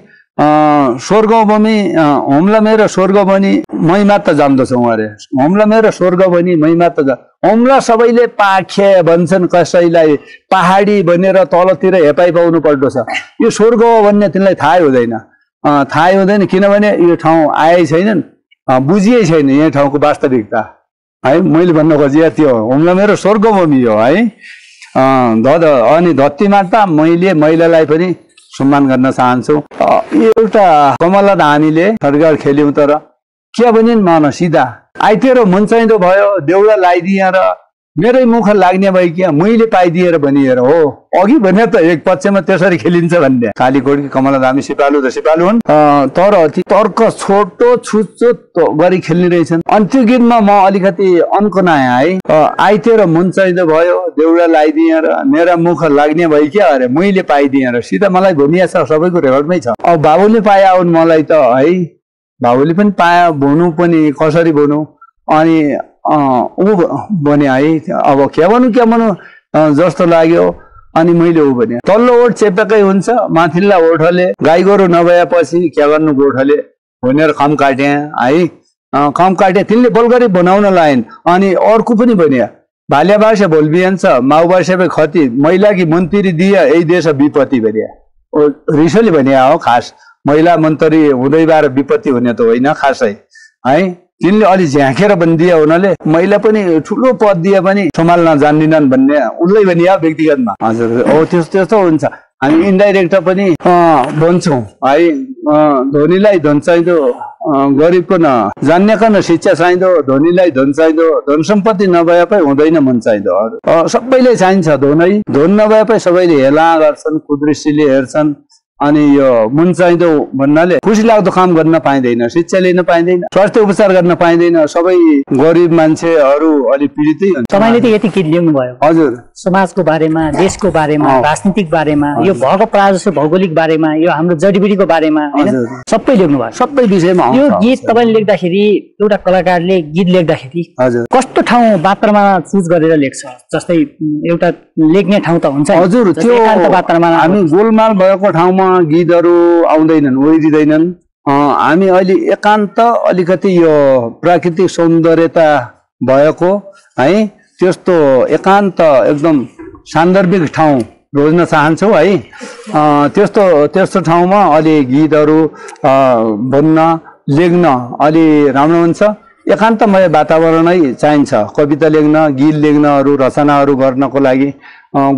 S1: स्वर्गभूमि हुम्ला मेरो स्वर्गभूमि मै मात्र जान्दछौँ अरे। हुम्ला मेरो स्वर्गभूमि मै मात्र हुम्ला सबैले पाखे भन्छन्, कसैलाई पहाडी भनेर तलतिर हेपाइ पाउनु पर्दो छ। यो स्वर्ग हो भन्ने तिनलाई थाहै हुँदैन, किनभने यो ठाउँ आएकै छैनन्, बुझिए छैन यहाँ ठाउँको वास्तविकता। है मैले भन्न खोजेँ त्यो हुम्ला मेरो स्वर्गभूमि हो है। अनि धरती माता मैले महिलालाई पनि सम्मान गर्न चाहन्छु। एउटा कमला हामीले सरकार खेल्यौँ तर के भने मन सिधा आइतेर मन चाहिँदो भयो देउडा लगाइदिएर मेरै मुख लाग्ने भयो क्या मैले पाइदिएर भनिएर हो अघि भने त एक पक्षमा त्यसरी खेलिन्छ भन्ने कालीकोटकी कमला धामी सिपालु त सिपालु हुन् तर अति तर्क छोटो छुच्चो गरी खेल्ने रहेछन्। अनि त्यो गीतमा म अलिकति अन्कनाएँ है आइतेर मन चाहिँदो भयो देउडा लगाइदिएर मेरा मुख लाग्ने भयो क्या अरे मैले पाइदिएर सिधा मलाई भनिया छ सबैको रेकर्डमै छ। अब बाबुले पाए हुन् मलाई त है बाबुले पनि पाए भनौँ पनि कसरी भनौँ अनि ऊ भने है अब के भनौँ जस्तो लाग्यो। अनि मैले ऊ भने तल्लो ओठ चेपेकै हुन्छ माथिल्ला ओठले गाई गोरु नभएपछि के गर्नु गोठले भनेर खम काटे है खम काटे तिनले बोलगरी बनाउन लाइन। अनि अर्को पनि भने भाल्या भाषा बोल बिहान्छ माउ भाषा खती महिला कि मन्त्री दिए यही देश विपत्ति भने रिसोले भने हो खास महिला मन्त्री हुँदैबार विपत्ति हुने त होइन खासै है। तिनले अलि झ्याकेर बनिदिए हुनाले महिला पनि ठुलो पद दिए पनि सम्हाल्न जान्दिनन् भन्ने उनलाई भनिया व्यक्तिगतमा हजुर हो त्यस्तो हुन्छ। हामी इन्डाइरेक्ट पनि भन्छौँ है धनीलाई धन चाहिँदो गरिबको न जान्नेका न शिक्षा चाहिँदो धनीलाई धन चाहिँदो धन सम्पत्ति नभए पनि हुँदैन मन चाहिँदो सबैले चाहिन्छ धन नभए पनि सबैले हेला गर्छन् कुदृष्टिले हेर्छन्। अनि यो मन चाहिँदो भन्नाले खुसी लाग्दो काम गर्न पाइँदैन शिक्षा लिन पाइँदैन स्वास्थ्य उपचार गर्न पाइँदैन सबै गरिब मान्छेहरू अलि पीडितै हुन्छ।
S2: तपाईँले त यति गीत ल्याउनु भयो
S1: हजुर
S2: समाजको बारेमा देशको बारेमा राजनीतिक बारेमा यो भएको प्रायः भौगोलिक बारेमा यो हाम्रो जडीबुटीको बारेमा हैन सबै लेख्नु भयो सबै विषयमा। यो गीत तपाईँले लेख्दाखेरि एउटा कलाकारले गीत लेख्दाखेरि कस्तो ठाउँ मात्रामा चुज गरेर लेख्छ जस्तै एउटा लेख्ने ठाउँ त हुन्छ
S1: हजुर त्यो हामी गोलमाल भएको ठाउँमा गीतहरू आउँदैनन् ओरिँदैनन्। हामी अहिले एकान्त अलिकति यो प्राकृतिक सौन्दर्यता भएको है त्यस्तो एकान्त एकदम सान्दर्भिक ठाउँ रोज्न चाहन्छौँ है। त्यस्तो ठाउँमा अलि गीतहरू बन्न लेख्न अलि राम्रो हुन्छ। एकान्तमय वातावरणै चाहिन्छ कविता लेख्न गीत लेख्नहरू रचनाहरू गर्नको लागि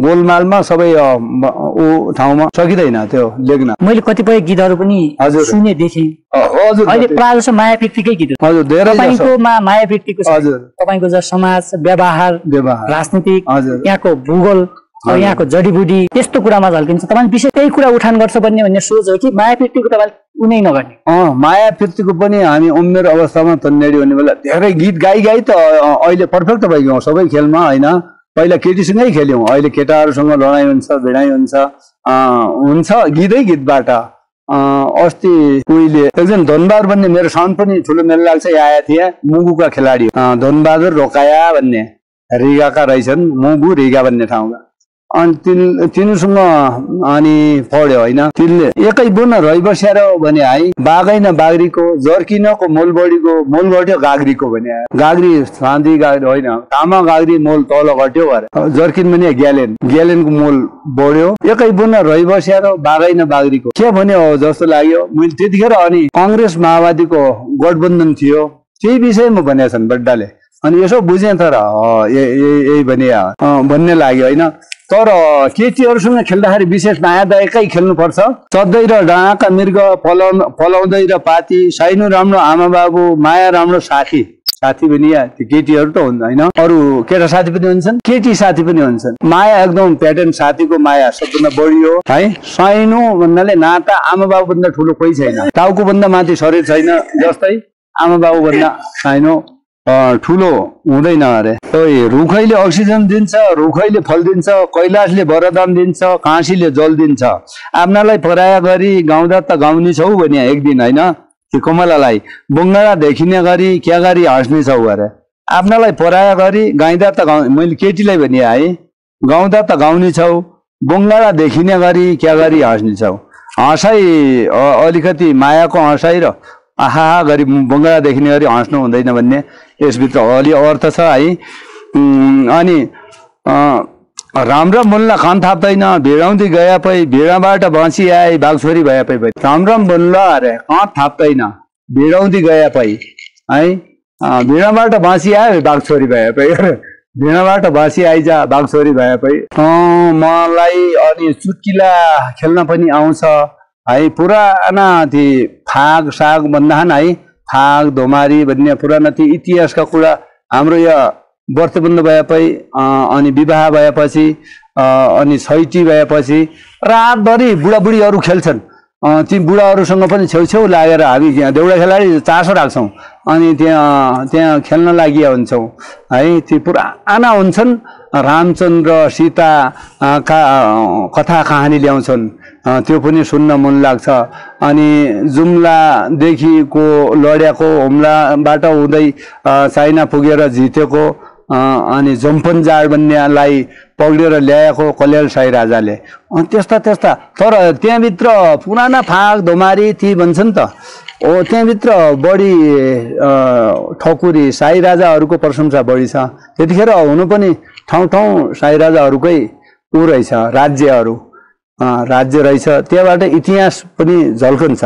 S1: गोलमालमा सबै ऊ ठाउँमा सकिँदैन त्यो लेख्न। मैले
S2: कतिपय गीतहरू पनि सुने देखेँ अहिले प्रायः जसो माया व्यक्तिकै गीत
S1: हजुर धेरै
S2: तपाईँकोमा माया व्यक्तिको हजुर तपाईँको जो समाज व्यवहार राजनीतिक यहाँको भूगोल यहाँको जडीबुटी त्यस्तो कुरामा झल्किन्छ तपाईँ विशेष त्यही कुरा उठान गर्छ भन्ने सोच हो कि माया व्यक्तिको तपाईँ उनै नगर्ने
S1: माया व्यक्तिको पनि हामी उमेर अवस्थामा तन्नेरी हुने बेला धेरै गीत गाई त अहिले पर्फेक्ट भइगयौँ सबै खेलमा होइन। पहिला केटीसँगै खेल्यौँ अहिले केटाहरूसँग लडाइँ हुन्छ भिडाइ हुन्छ गीतै गीतबाट। अस्ति उहिले एकजना धनबहादुर भन्ने मेरो साउन्ड पनि ठुलो मेला लाग्छ आएका थिए मुगुका खेलाडी धनबहादुर रोकाया भन्ने रिगाका रहेछन् मुगु रिगा भन्ने ठाउँका अनि तिनीसँग अनि पढ्यो होइन तिनले एकै बुन रहि बसेर भने है बागैन बाग्रीको जर्किनको मोल बढीको मोल घट्यो गाग्रीको भने गाग्री चाँदी गाग्री होइन तामा गाग्री मोल तल घट्यो अरे जर्किन भने ग्यालेनको मोल बढ्यो एकै बुन रहि बसेर बागैन बाग्रीको के भन्यो जस्तो लाग्यो मैले त्यतिखेर। अनि कांग्रेस माओवादीको गठबन्धन थियो त्यही विषयमा भनेका छन् बड्डाले अनि यसो बुझेँ तर यही भन्ने लाग्यो होइन। तर केटीहरूसँग खेल्दाखेरि विशेष मायादायकै खेल्नुपर्छ चढ्दै र डाँका मृग पलाउँदै र पाती साइनो राम्रो आमा बाबु माया राम्रो साथी पनि त्यो केटीहरू त हुन्छ होइन अरू केटा साथी पनि हुन्छन् केटी साथी पनि हुन्छन्। माया एकदम प्याटर्न साथीको माया सबभन्दा बढी हो है। साइनो भन्नाले नाता आमा बाबु भन्दा ठुलो कोही छैन टाउको भन्दा माथि शरीर छैन जस्तै आमा बाबु भन्दा साइनो ठुलो हुँदैन अरे। रुखैले अक्सिजन दिन्छ रुखैले फल दिन्छ कैलाशले वरदान दिन्छ काँसीले जल दिन्छ आफ्नालाई पराया गरी गाउँदा त गाउने छौ भने एक दिन होइन त्यो कमलालाई बङ्गाला देखिने गरी क्या गरी हाँस्ने छौ अरे आफ्नालाई पराया गरी गाइदा त मैले केटीलाई भने है गाउँदा त गाउने छौ बङ्गाला देखिने गरी क्या गरी हाँस्ने छौ हँसाइ अलिकति मायाको हँसाइ र आहा गरी बङ्गाला देखिने गरी हाँस्नु हुँदैन भन्ने यसभित्र अलि अर्थ छ है। अनि राम बोल्न कान थाप्दैन भिडाउँदै गए पै भिडाबाट बाँची आए बाघछोरी भए पै राम बोल्न अरे कान थाप्दैन भिडाउँदै गए पै है भिडाबाट बाँसी आयो बाघछोरी भए पनि भिडाबाट बाँसी आइजा बाघछोरी भए पनि मलाई अनि चुट्किला खेल्न पनि आउँछ है। पुराना ती फाग साग भन्दाछन् है, फाग धोमारी भन्ने पुराना ती इतिहासका कुरा हाम्रो यहाँ व्रतबन्ध भएपछि अनि विवाह भएपछि अनि छैटी भएपछि रातभरि बुढाबुढीहरू खेल्छन्। ती बुढाहरूसँग पनि छेउछेउ लागेर हामी देउडा खेलाडी चासो राख्छौँ अनि त्यहाँ खेल्न लागि हुन्छौँ है। ती पुराना हुन्छन्, रामचन्द्र सीता कथा कहानी ल्याउँछन्, त्यो पनि सुन्न मन लाग्छ। अनि जुम्लादेखिको लड्याको हुम्लाबाट हुँदै चाइना पुगेर जितेको अनि जम्पनजाड भन्नेलाई पक्रेर ल्याएको कल्याण साई राजाले त्यस्ता त्यस्ता। तर त्यहाँभित्र पुराना फाग धोमारी ती भन्छन् त, त्यहाँभित्र बढी ठकुरी साई राजाहरूको प्रशंसा बढी छ। त्यतिखेर हुनु पनि ठाउँ ठाउँ साई राजाहरूकै ऊ रहेछ, राज्य रहेछ। त्यहाँबाट इतिहास पनि झल्कन्छ।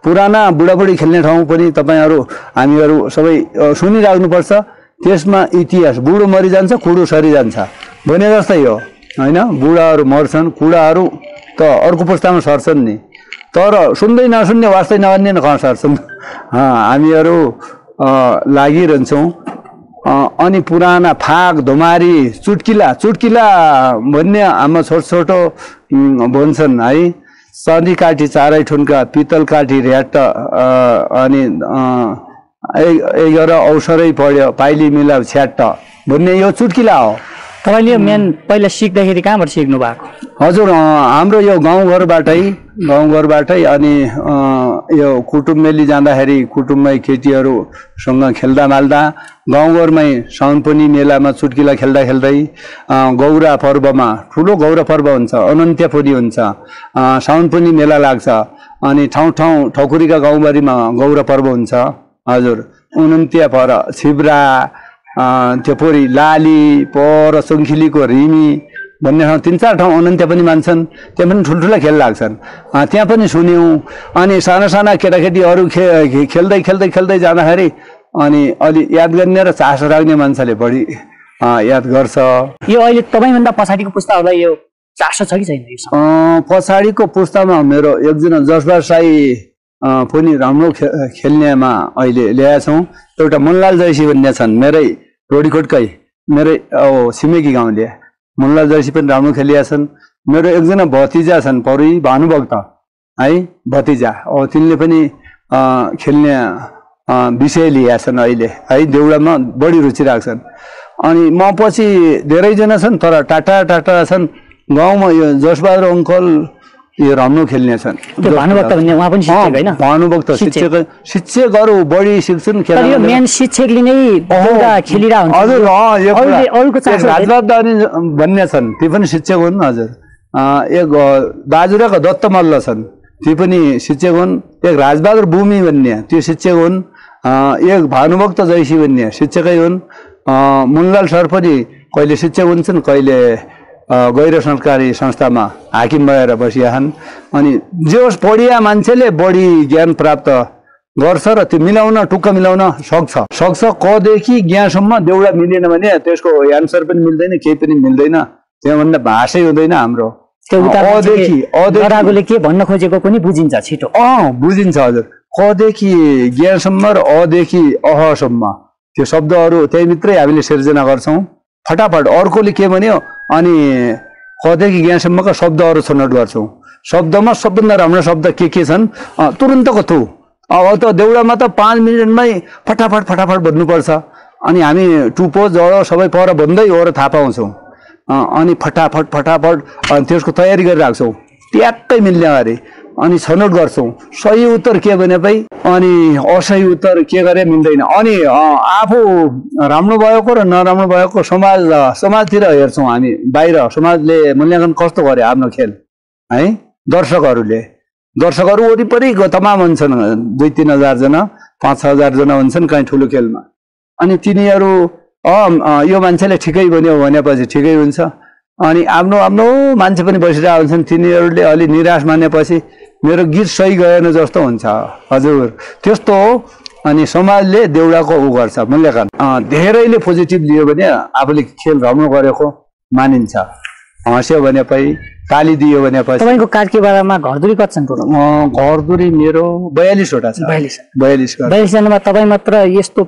S1: पुराना बुढाबुढी खेल्ने ठाउँ पनि तपाईँहरू हामीहरू सबै सुनिराख्नुपर्छ। त्यसमा इतिहास, बुढो मरिजान्छ कुडो सरिजान्छ भने जस्तै हो होइन। बुढाहरू मर्छन्, कुडाहरू त अर्को पुस्तामा सर्छन् नि, तर सुन्दै नसुन्ने वास्तै नगर्ने न कहाँ सर्छन्। हामीहरू लागिरहन्छौँ। अनि पुराना फाग धोमारी चुट्किला भन्ने हाम्रो छोटो भन्छन् है। चाँदी काठी चारै ठुन्का, पितल काठी ऱ्याट अनि एघार औसरै पढ्यो, पाइली मिलाउ छ्याट्ट भन्ने यो चुट्किला हो।
S2: तपाईँले यो मेन पहिला सिक्दाखेरि कहाँबाट सिक्नु भएको?
S1: हजुर, हाम्रो यो गाउँघरबाटै अनि यो कुटुम्ब मेली जाँदाखेरि कुटुम्बमै केटीहरूसँग खेल्दा माल्दा गाउँघरमै साउनपनी मेलामा चुट्किला खेल्दा खेल्दै गौरा पर्वमा, ठुलो गौरा पर्व हुन्छ, अनन्त्यपुरी हुन्छ, साउनपनी मेला लाग्छ अनि ठाउँ ठाउँ ठकुरीका गाउँबारीमा गौरा पर्व हुन्छ। हजुर, उनन्त्य पर छिब्रा त्यो पोरी लाली पर सुङ्खिलीको रिमी भन्ने ठाउँ 3-4 ठाउँ अनन्त्य पनि मान्छन्। त्यहाँ पनि ठुल्ठुला खेल लाग्छन्, त्यहाँ पनि सुन्यौँ। अनि साना साना केटाकेटीहरू खेल्दै जाँदाखेरि अनि अलि याद गर्ने र चासो राख्ने मान्छेले बढी याद गर्छ।
S2: यो अहिले तपाईँभन्दा पछाडिको पुस्ताहरूलाई यो चासो छ कि छैन?
S1: पछाडिको पुस्तामा मेरो एकजना जसबार साई पनि राम्रो खेल्नेमा अहिले ल्याएछौँ। एउटा मनलाल जैसी भन्ने छन्, मेरै रोडीकोटकै, मेरै छिमेकी गाउँले। मनलाल जैसी पनि राम्रो खेलिया छन्। मेरो एकजना भतिजा छन्, परुई भानुभक्त है, भतिजा, तिनले पनि खेल्ने विषय लिएका छन् अहिले है। देउडामा बढी रुचि राख्छन्। अनि म पछि धेरैजना छन्, तर टाटा छन् गाउँमा। यो जसबहादुर अङ्कल यो राम्रो खेल्ने छन्।
S2: भानुभक्त भन्ने उहाँ पनि शिक्षक हैन?
S1: भानुभक्त शिक्षकहरू बढी सिक्छन् खेल।
S2: यो मेन शिक्षकले नै देउडा खेलिरा हुन्छ।
S1: हजुर, राजबाबदानी भन्ने छन्, ती पनि शिक्षक हुन्। हजुर, एक बाजुराको दत्त मल्ल छन्, ती पनि शिक्षक हुन्। एक राजबहादुर भूमि भन्ने त्यो शिक्षक हुन्। एक भानुभक्त जैसी भन्ने शिक्षकै हुन्। मुनलाल सर पनि कहिले शिक्षक हुन्छन्, कहिले गैर सरकारी संस्थामा हाकिम भएर बसियाछन्। अनि जे होस्, पढिया मान्छेले बढी ज्ञान प्राप्त गर्छ र त्यो मिलाउन, टुक्क मिलाउन सक्छ। कदेखि ज्ञानसम्म देउडा मिलेन भने त्यसको एन्सर पनि मिल्दैन, केही पनि मिल्दैन। त्योभन्दा भाषै हुँदैन हाम्रो।
S2: अदेखि के भन्न खोजेको पनि बुझिन्छ छिटो।
S1: बुझिन्छ। हजुर, कदेखि ज्ञानसम्म र अदेखि अहसम्म त्यो शब्दहरू त्यहीभित्रै हामीले सिर्जना गर्छौँ फटाफट। अर्कोले के भन्यो अनि कदेखि ज्ञानसम्मका शब्दहरू छनौट गर्छौँ। शब्दमा सबभन्दा राम्रो शब्द के छन् तुरुन्तको थु। अब त देउडामा त 5 मिनटमै फटाफट भन्नुपर्छ। अनि हामी टुपो जडो सबै पर भन्दै हो र थाहा पाउँछौँ। अनि फटाफट त्यसको तयारी गरेर राख्छौँ, ट्याक्कै मिल्ने गरी अनि छनौट गर्छौँ। सही उत्तर के भने भाइ अनि असही उत्तर के गरे मिल्दैन। अनि आफू राम्रो भएको र नराम्रो भएको समाजतिर हेर्छौँ हामी। बाहिर समाजले मूल्याङ्कन कस्तो गरे आफ्नो खेल है। दर्शकहरू वरिपरिको तमाम हुन्छन्, 2-3 हजार जना, 5-6 हजार जना हुन्छन् कहीँ ठुलो खेलमा। अनि तिनीहरू यो मान्छेले ठिकै भन्यो भनेपछि ठिकै हुन्छ। अनि आफ्नो मान्छे पनि बसिरहेको हुन्छन्, तिनीहरूले अलि निराश मानेपछि मेरो गीत सही गएन जस्तो हुन्छ। हजुर, त्यस्तो अनि समाजले देउडाको उ गर्छ मूल्याङ्कन धेरैले पोजिटिभ लियो भने आफूले खेल राम्रो गरेको मानिन्छ हँस्यो भने पनि ताली दियो भने पछि
S2: तपाईको कार्कीबाडामा घरधुरी कति छन् टोटल
S1: घरधुरी मेरो 42 वटा छ 42
S2: जनामा तपाईँ मात्र यस्तो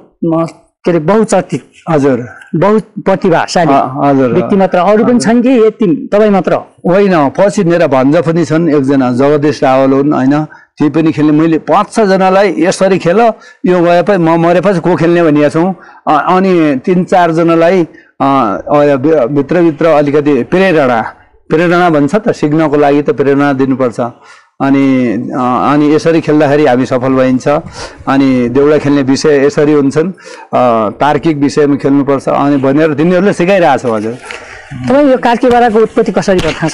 S2: के अरे बहुचर्चित
S1: हजुर
S2: बहुत प्रतिभाशाली
S1: हजुर
S2: व्यक्ति मात्र अरू पनि छन् कि यति तपाईँ मात्र
S1: होइन पछि मेरा भन्छ पनि छन् एकजना जगदीश रावल हुन् होइन ती पनि खेल्ने मैले 5-6 जनालाई यसरी खेल यो गएपछि म मरेपछि को खेल्ने भनिएको छौँ अनि 3-4 जनालाई भित्रभित्र अलिकति प्रेरणा भन्छ त सिक्नको लागि त प्रेरणा दिनुपर्छ अनि यसरी खेल्दाखेरि हामी सफल भइन्छ अनि देउडा खेल्ने विषय यसरी हुन्छन् तार्किक विषयमा खेल्नुपर्छ अनि भनेर तिनीहरूले सिकाइरहेछ हजुर
S2: तपाईँ यो कार्कीबाडाको उत्पत्ति कसरी थाहा छ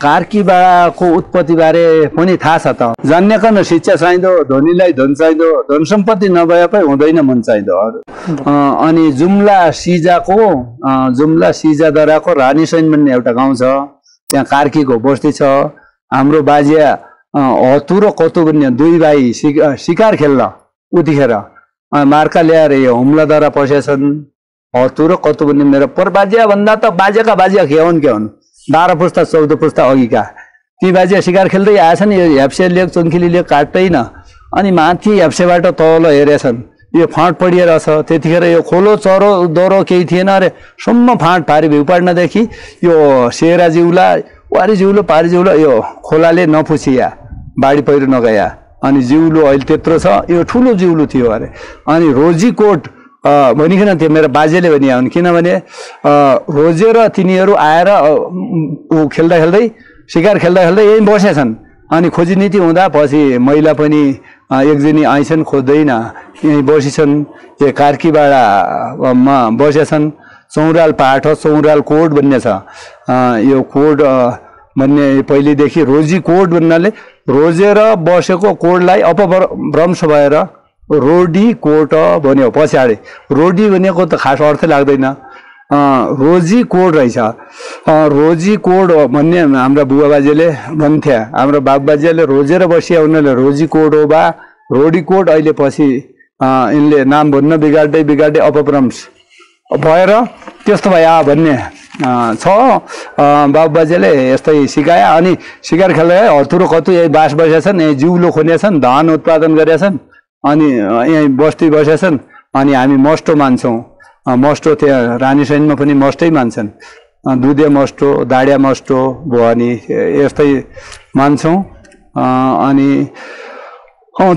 S1: कार्कीबाडाको उत्पत्ति बारे पनि थाहा छ त जान्नेका न शिक्षा चाहिँदो धनीलाई धन चाहिँदो धन सम्पत्ति नभए पनि हुँदैन मन चाहिँदो अनि जुम्ला सिजादराको रानीसैन भन्ने एउटा गाउँ छ त्यहाँ कार्कीको बस्ती छ हाम्रो बाजिया हतु र कतु भन्ने दुई भाइ शिकार खेल्न उतिखेर मार्का ल्याएर यो हुम्लाद्वारा पसेछन् हतु र कतु भन्ने मेरो परबाजिया भन्दा त बाजेका बाजिया के हुन् 12 पुस्ता 14 पुस्ता अघिका ती बाजिया शिकार खेल्दै आएछन् यो हेप्से लेक चुन्खिली लेक काट्दैन अनि माथि हेप्सेबाट तल हेरेछन् यो फाँट पडिएर छ त्यतिखेर यो खोलो चरो दोरो केही थिएन अरे सम्म फाँट पारी भ्यू पाड्नदेखि यो सेरा जिउला वारी जिउलो पारी जिउलो यो खोलाले नफुसिया बाढी पहिरो नगया अनि जिउलो अहिले त्यत्रो छ यो ठुलो जिउलो थियो अरे अनि रोजीकोट भनिकन त्यो मेरो बाजेले भनिया हुन् किनभने रोजे र तिनीहरू आएर खेल्दा खेल्दै शिकार खेल्दा खेल्दै यही बसेछन् अनि खोजी नीति हुँदा पछि महिला पनि एकजनी आइछन् खोज्दैन यही बसिछन् यो कार्कीबाडामा बसेछन् चौराल पाठ चौराल कोड भन्ने छ यो कोड भन्ने पहिलेदेखि रोजी कोड भन्नाले रोजेर बसेको कोडलाई अपभ्रंश भएर रोडी कोट भन्यो पछाडि रोडी भनेको त खास अर्थ लाग्दैन रोजी कोड रहेछ रोजी कोड भन्ने हाम्रा बुबा बाजेले भन्थे हाम्रो बाबु बाजेले रोजेर बसिया उनीहरूले रोजी कोड हो बा रोडी कोड अहिले पछि यिनले नाम भन्न बिगाड्दै अपभ्रंश भएर त्यस्तो भए भन्ने छ बाबु बाजेले यस्तै सिकाए अनि शिकार खेल्दै हतु र कतु यही बास बसेछन् यही जिउलो खोनेछन् धान उत्पादन गरेछन् अनि यही बस्ती बसेछन् अनि हामी मस्टो मान्छौँ मस्टो त्यहाँ रानीसैनमा पनि मस्टै मान्छन् दुधे मस्टो दाडिया मस्टो भवानी यस्तै मान्छौँ अनि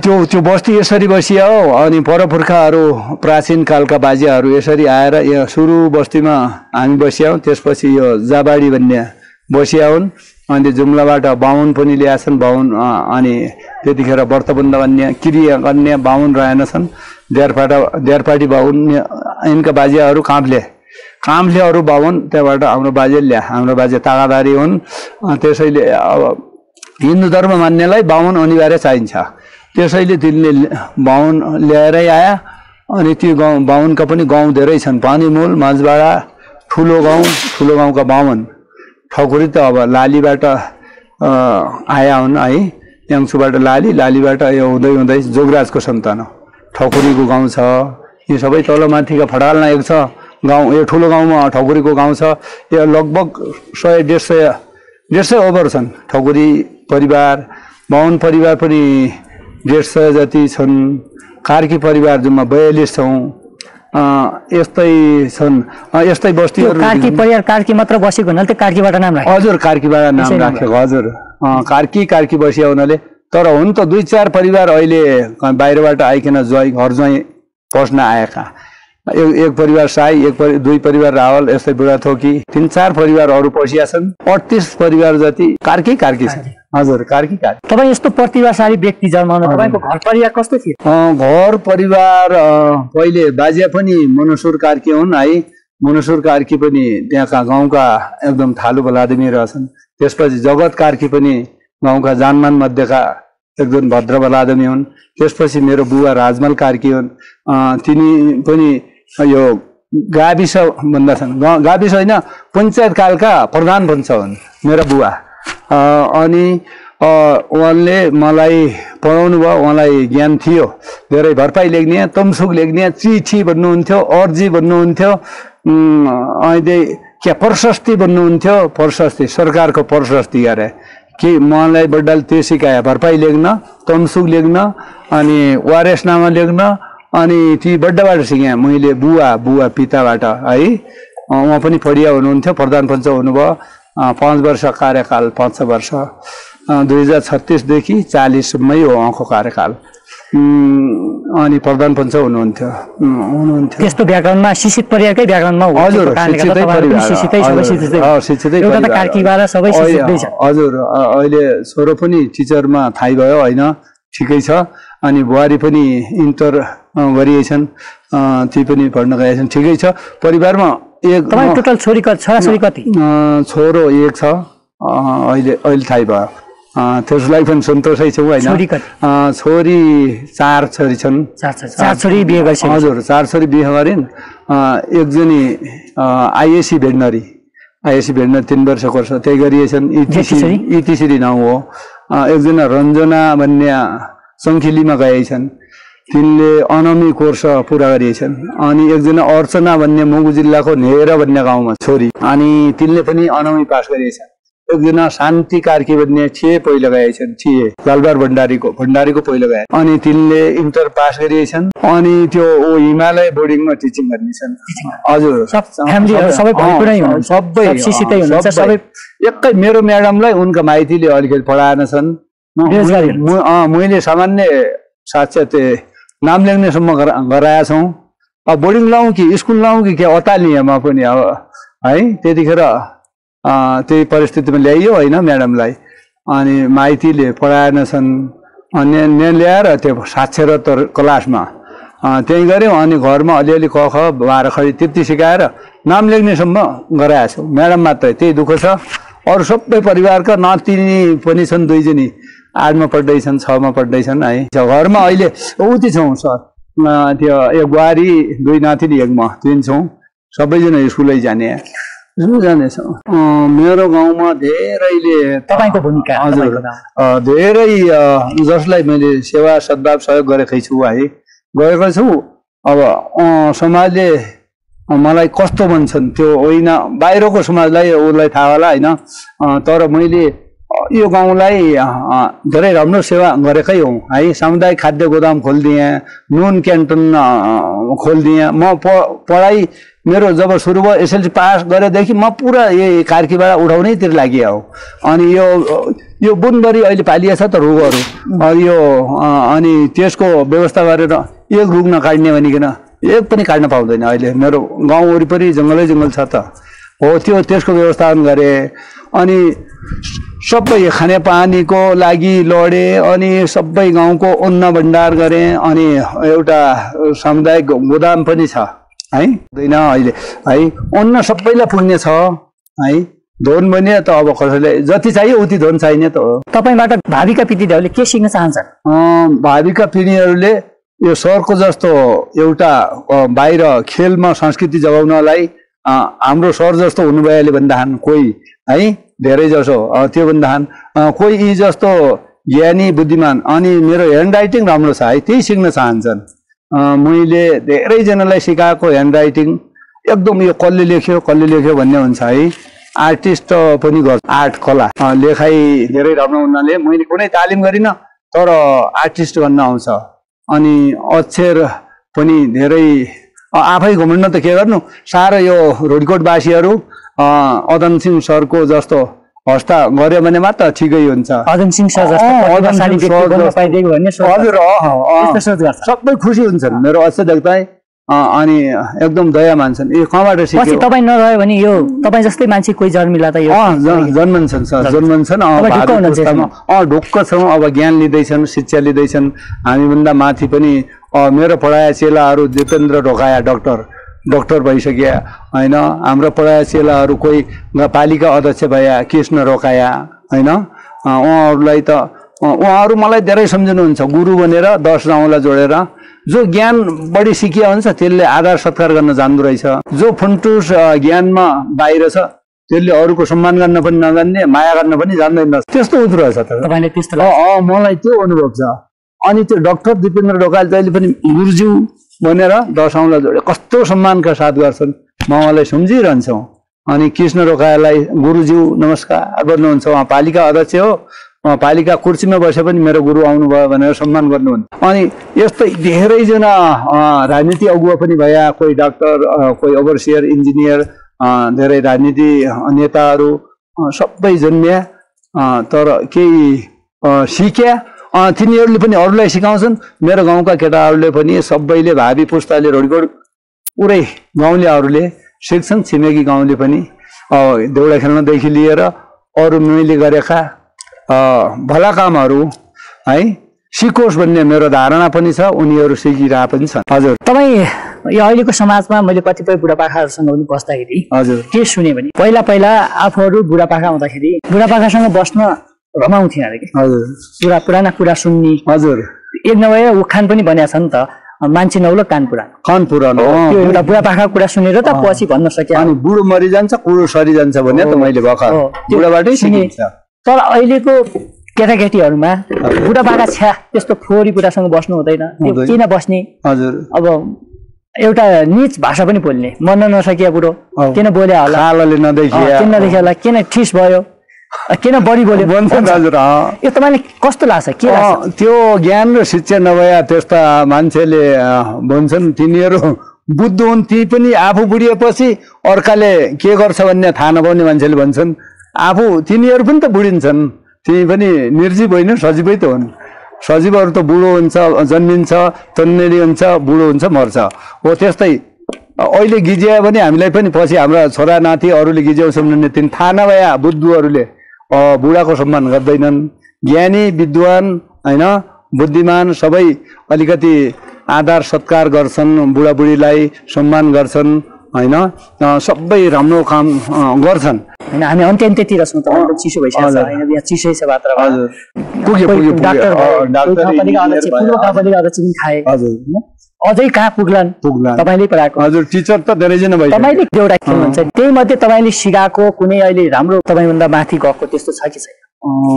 S1: त्यो बस्ती यसरी बसिया हो अनि परपुर्खाहरू प्राचीन कालका बाजेहरू यसरी आएर यो सुरु बस्तीमा हामी बसिया हौँ त्यसपछि यो जाबाडी भन्ने बसिया हुन् अनि जुम्लाबाट बाहुन पनि ल्याएछन् बाहुन अनि त्यतिखेर व्रतबन्ध भन्ने क्रिया गर्ने बाहुन रहेनछन् देरपाटी बाहुन यिनका बाजेहरू काम्लेहरू बाहुन त्यहाँबाट हाम्रो बाजे हाम्रो बाजे तागादारी हुन् त्यसैले अब हिन्दू धर्म मान्नेलाई बाहुन अनिवार्य चाहिन्छ त्यसैले तिनले बाहुन ल्याएरै आया अनि त्यो बाहुनका पनि गाउँ धेरै छन् पानीमूल माझबाडा ठुलो गाउँका बाहुन ठकुरी त अब लालीबाट आया हुन् है याङसुबाट लालीबाट यो हुँदै जोगराजको सन्तान ठकुरीको गाउँ छ यो सबै तल माथिका फडाल्न एक छ गाउँ यो ठुलो गाउँमा ठकुरीको गाउँ छ यो लगभग 100-150 ओभर छन् ठकुरी परिवार बाहुन परिवार पनि 150 जति छन् कार्की परिवार जम्मा 42 छौँ यस्तै छन् यस्तै बस्तीहरू
S2: कार्की परिवार कार्की मात्र बसेको हुनाले त कार्कीबाट नाम राखे
S1: हजुर कार्कीबाट नाम राखेको हजुर कार्की बसिया हुनाले तर हुन त 2-4 परिवार अहिले बाहिरबाट आइकन घर ज्वाइँ बस्न आएका एक परिवार साई दुई परिवार रावल यस्तै बुढाथोकी 3-4 परिवार अरू पसिया छन् 38 परिवार जति कार्की छन् हजुर कार्की
S2: तपाईँ यस्तो प्रतिभाशाली व्यक्ति जन्माउन तपाईँको घर परिवार कस्तो थियो
S1: घर परिवार पहिले बाजिया पनि मनोसुर कार्की हुन् है मनोसुर कार्की पनि त्यहाँका गाउँका एकदम थालु बलादमी रहेछन् त्यसपछि जगत कार्की पनि गाउँका जानमान मध्येका एकदम भद्र बलादमी हुन् त्यसपछि मेरो बुवा राजमल कार्की हुन् तिनी पनि यो गाविस भन्दछन् गाविस होइन पञ्चायत कालका प्रधान भन्छ हुन् मेरो बुवा अनि उहाँले मलाई पढाउनु भयो, उहाँलाई ज्ञान थियो, धेरै भरपाई लेख्ने, तमसुक लेख्ने, चिठी भन्नुहुन्थ्यो, अर्जी भन्नुहुन्थ्यो, अहिले क्या प्रशस्ति भन्नुहुन्थ्यो, प्रशस्ति सरकारको प्रशस्ति गरे कि मलाई बड्डाले त्यो सिकायो, भरपाई लेख्न, तमसुक लेख्न, अनि वारेसनामा लेख्न, अनि ती बड्डाबाट सिकेँ मैले, बुवा पिताबाट है। उहाँ पनि पढिया हुनुहुन्थ्यो, प्रधान पञ्च हुनुभयो, 5 वर्ष कार्यकाल, 5 वर्ष 2036 देखि 40 सम्मै हो उहाँको कार्यकाल। अनि प्रधान पञ्च हुनुहुन्थ्यो।
S2: त्यस्तो व्याकरणमा शिक्षित परिवारकै व्याकरणमा हो।
S1: हजुर,
S2: शिक्षितै एउटा त कार्कीबाट सबै शिक्षितै छ।
S1: हजुर, अहिले छोरो पनि टिचरमा थाहै भयो होइन, ठिकै छ। अनि बुहारी पनि इन्टर गरिएछन्, ती पनि पढ्न गएका छन्, ठिकै छ। परिवारमा
S2: टोटल छोराछोरी कति?
S1: छोरो 1 छ, अहिले थाहै भयो। त्यसलाई पनि सन्तोषै छौँ होइन। छोरी 4 छोरी छन्।
S2: 4 छोरी बिहे गरिसके?
S1: हजुर, 4 छोरी बिहे गरिन्। एकजनी आइएससी भेटनरी 3 वर्ष कोर्स त्यही गरिएछन्, इतिश्री नाउँ हो। एकजना रञ्जना भन्ने सङ्खिलीमा गएछन्, तिनले अनमी कोर्स पुरा गरिएछन्। अनि एकजना अर्चना भन्ने मुगु जिल्लाको नेहरा भन्ने गाउँमा छोरी, अनि तिनले पनि अनमी पास गरिएछन्। एकजना शान्ति कार्की भन्ने थिए, पहिला गएछन्, लालबार भण्डारीको पहिला गए, अनि तिनले इन्टर पास गरिएछन्। अनि त्यो हिमालय बोर्डिङमा टिचिङ गर्नेछन्। हजुर, सबै एकै। मेरो म्याडमलाई उनका माइतीले अलिकति पढाएनछन्। मैले सामान्य साक्षात् नाम लेख्नेसम्म गराएका छौँ। अब बोर्डिङ लाउँ कि स्कुल लाउँ कि क्या अतालिएमा पनि अब है, त्यतिखेर त्यही परिस्थितिमा ल्याइयो होइन म्याडमलाई। अनि माइतीले पढाएनछन्, अनि ल्याएर त्यो साक्षरता क्लासमा त्यही गऱ्यौँ। अनि घरमा अलिअलि क ख 12 खडी त्यति सिकाएर नाम लेख्नेसम्म गराएको छु। म्याडम मात्रै त्यही दुःख छ। अरू सबै परिवारका नातिनी पनि छन्, 2 जनी 8 मा पढ्दैछन्, 6 मा पढ्दैछन् है। घरमा अहिले उति छौँ सर, त्यो एक बुहारी, 2 नातिनी, 1 म, 3 छौँ। सबैजना स्कुलै जानेछौँ। मेरो गाउँमा धेरैले
S2: तपाईँको भूमिका,
S1: हजुर, धेरै जसलाई मैले सेवा सद्भाव सहयोग गरेकै छु है, गएको छु। अब समाजले मलाई कस्तो भन्छन् त्यो होइन, बाहिरको समाजलाई उसलाई थाहा होला होइन, तर मैले यो गाउँलाई धेरै राम्रो सेवा गरेकै हो है। सामुदायिक खाद्य गोदाम खोलिदिएँ, नुन क्यान्टिन खोलिदिएँ। म पढाइ मेरो जब सुरु भयो, एसएलसी पास गरेदेखि म पुरा यही कार्कीबाट उठाउनैतिर लागि हो। अनि यो बुनबरी अहिले पालिएछ त रुखहरू, यो अनि त्यसको व्यवस्था गरेर एक रुख नकाट्ने भनिकन एक पनि काट्न पाउँदैन। अहिले मेरो गाउँ वरिपरि जङ्गलै जङ्गल छ त हो, त्यसको व्यवस्थापन गरेँ। अनि सबै खानेपानीको लागि लडे, अनि सबै गाउँको अन्न भण्डार गरेँ। अनि एउटा सामुदायिक गोदाम पनि छ है, हुँदैन अहिले है, अन्न सबैलाई पुग्ने छ है। धन भने त अब कसैले जति चाहियो उति धन चाहिने त हो।
S2: तपाईँबाट भावीका पिँढीहरूले के सिक्न चाहन्छन्?
S1: भावीका पिँढीहरूले यो सरको जस्तो एउटा बाहिर खेलमा संस्कृति जगाउनलाई हाम्रो सर जस्तो हुनुभयोले भन्दाхан कोही है, धेरै जसो त्यो भन्दाхан कोही यी जस्तो ज्ञानी बुद्धिमान। अनि मेरो ह्यान्ड राइटिङ राम्रो छ है, त्यही सिक्न चाहन्छन्। मैले धेरैजनालाई सिकाएको ह्यान्ड राइटिङ एकदम यो कसले लेख्यो भन्ने हुन्छ है। आर्टिस्ट पनि गर्छ, आर्ट कला लेखाइ धेरै राम्रो हुनाले मैले कुनै तालिम गरिनँ, तर आर्टिस्ट भन्न आउँछ। अनि अक्षर पनि धेरै, आफै घुम्न त के गर्नु, साह्रो यो रोडकोटवासीहरू अदन सिंह सरको जस्तो हस्ता गऱ्यो भने मात्र ठिकै हुन्छ।
S2: अदन सिंह सर जस्तो
S1: सबै खुसी हुन्छन् मेरो अक्षर देख्दै, अनि एकदम दया मान्छन्। यो कहाँबाट सिक्यो?
S2: तपाईँ नरह्यो भने यो तपाईँ जस्तै मान्छे कोही जन्मिला त यो
S1: जन्मन्छन् सर, जन्मन्छन्। ढुक्क छौँ, अब ज्ञान लिँदैछन्, शिक्षा लिँदैछन्। हामीभन्दा माथि पनि मेरो पढाएका चेलाहरू दिपेन्द्र ढोकाया डक्टर भइसक्यो होइन। हाम्रो पढाएका चेलाहरू कोही पालिका अध्यक्ष भए, कृष्ण रोकाया होइन। उहाँहरूलाई त उहाँहरू मलाई धेरै सम्झिनुहुन्छ, गुरु भनेर 10 गाउँलाई जोडेर। जो ज्ञान बढी सिकिया हुन्छ त्यसले आदर सत्कार गर्न जान्दो रहेछ। जो फुन्टुस ज्ञानमा बाहिर छ त्यसले अरूको सम्मान गर्न पनि नजान्ने, माया गर्न पनि जान्दैन, त्यस्तो उत रहेछ त।
S2: तपाईँले त्यस्तो
S1: मलाई त्यो अनुभव छ। अनि त्यो डाक्टर दिपेन्द्र ढकाल जहिले पनि गुरुज्यू भनेर 10 औँला जोडे कस्तो सम्मानका साथ गर्छन्, म उहाँलाई सम्झिरहन्छौँ। अनि कृष्ण ढकाललाई गुरुज्यू नमस्कार गर्नुहुन्छ, उहाँ पालिका अध्यक्ष हो, पालिका कुर्सीमा बसे पनि मेरो गुरु आउनुभयो भनेर सम्मान गर्नुहुन्छ। अनि यस्तै धेरैजना राजनीति अगुवा पनि भए, कोही डाक्टर, कोही ओभरसियर इन्जिनियर, धेरै राजनीति नेताहरू सबै जन्मिया, तर केही सिक्या, तिनीहरूले पनि अरूलाई सिकाउँछन्। मेरो गाउँका केटाहरूले पनि सबैले भावी पुस्ताले रोडकोड पुरै गाउँलेहरूले सिक्छन्, छिमेकी गाउँले पनि देउडा खेल्नदेखि लिएर अरू मैले गरेका भला कामहरू है सिकोस् भन्ने मेरो धारणा पनि छ, उनीहरू सिकिरहेका पनि छन्। हजुर,
S2: तपाईँ यो अहिलेको समाजमा मैले कतिपय बुढापाकाहरूसँग पनि बस्दाखेरि
S1: हजुर
S2: के सुने भने पहिला आफूहरू बुढापाका हुँदाखेरि बुढापाकासँग बस्न रमाउँथ्यो अरे कि।
S1: हजुर,
S2: पुराना कुरा सुन्ने।
S1: हजुर,
S2: एक नभए उखान पनि भनेको छ नि त, मान्छे नौलो कान पुरानो। त्यो एउटा बुढापाकाको कुरा सुनेर त पछि भन्न सके।
S1: अनि बुढो मरिजान्छ कुडो सरिजान्छ भने त मैले भर्खर बुढाबाटै सिकिन्छ।
S2: तर अहिलेको केटाकेटीहरूमा बुढापाका छ्या त्यस्तो फोहोरी कुरासँग बस्नु हुँदैन, किन बस्ने।
S1: हजुर, अब
S2: एउटा निच भाषा पनि बोल्ने, मन नसकिया बुढो किन बोले होला,
S1: कालले नदेखिया,
S2: किन नदेखिया होला, किन ठिस भयो, किन बढी बोल्यो भन्छ।
S1: हजुर,
S2: यो तपाईँले कस्तो लाग्छ, के लाग्छ?
S1: त्यो ज्ञान र शिक्षा नभए त्यस्ता मान्छेले भन्छन् तिनीहरू बुद्ध हुन्, ती पनि आफू बुढिएपछि अर्काले के गर्छ भन्ने थाहा नपाउने मान्छेले भन्छन् आफू तिनीहरू पनि त बुढिन्छन्, ती पनि निर्जीव होइन सजीवै त हुन्। सजीवहरू त बुढो हुन्छ, जन्मिन्छ, तन्नेरी हुन्छ, बुढो हुन्छ, मर्छ। हो त्यस्तै अहिले गिज्या भने हामीलाई पनि पछि हाम्रा छोरा नाति अरूले गिज्याउँछन् भन्ने तिन थाहा नभए बुद्धुहरूले बुढाको सम्मान गर्दैनन्। ज्ञानी विद्वान होइन बुद्धिमान सबै अलिकति आदर सत्कार गर्छन्, बुढाबुढीलाई सम्मान गर्छन् होइन, सबै राम्रो काम गर्छन्।
S2: होइन हामी अन्त्यतिर छौँ, तपाईँको चिसो भइसकेको छ होइन, यहाँ चिसै छ मात्र। अझै कहाँ पुग्लान् तपाईँले पढाएको।
S1: हजुर, टिचर त धेरैजना भइसक्यो।
S2: तपाईँले एउटा खेल्नुहुन्छ, त्यही मध्ये तपाईँले सिकाएको कुनै अहिले राम्रो तपाईँभन्दा माथि गएको त्यस्तो छ कि छैन?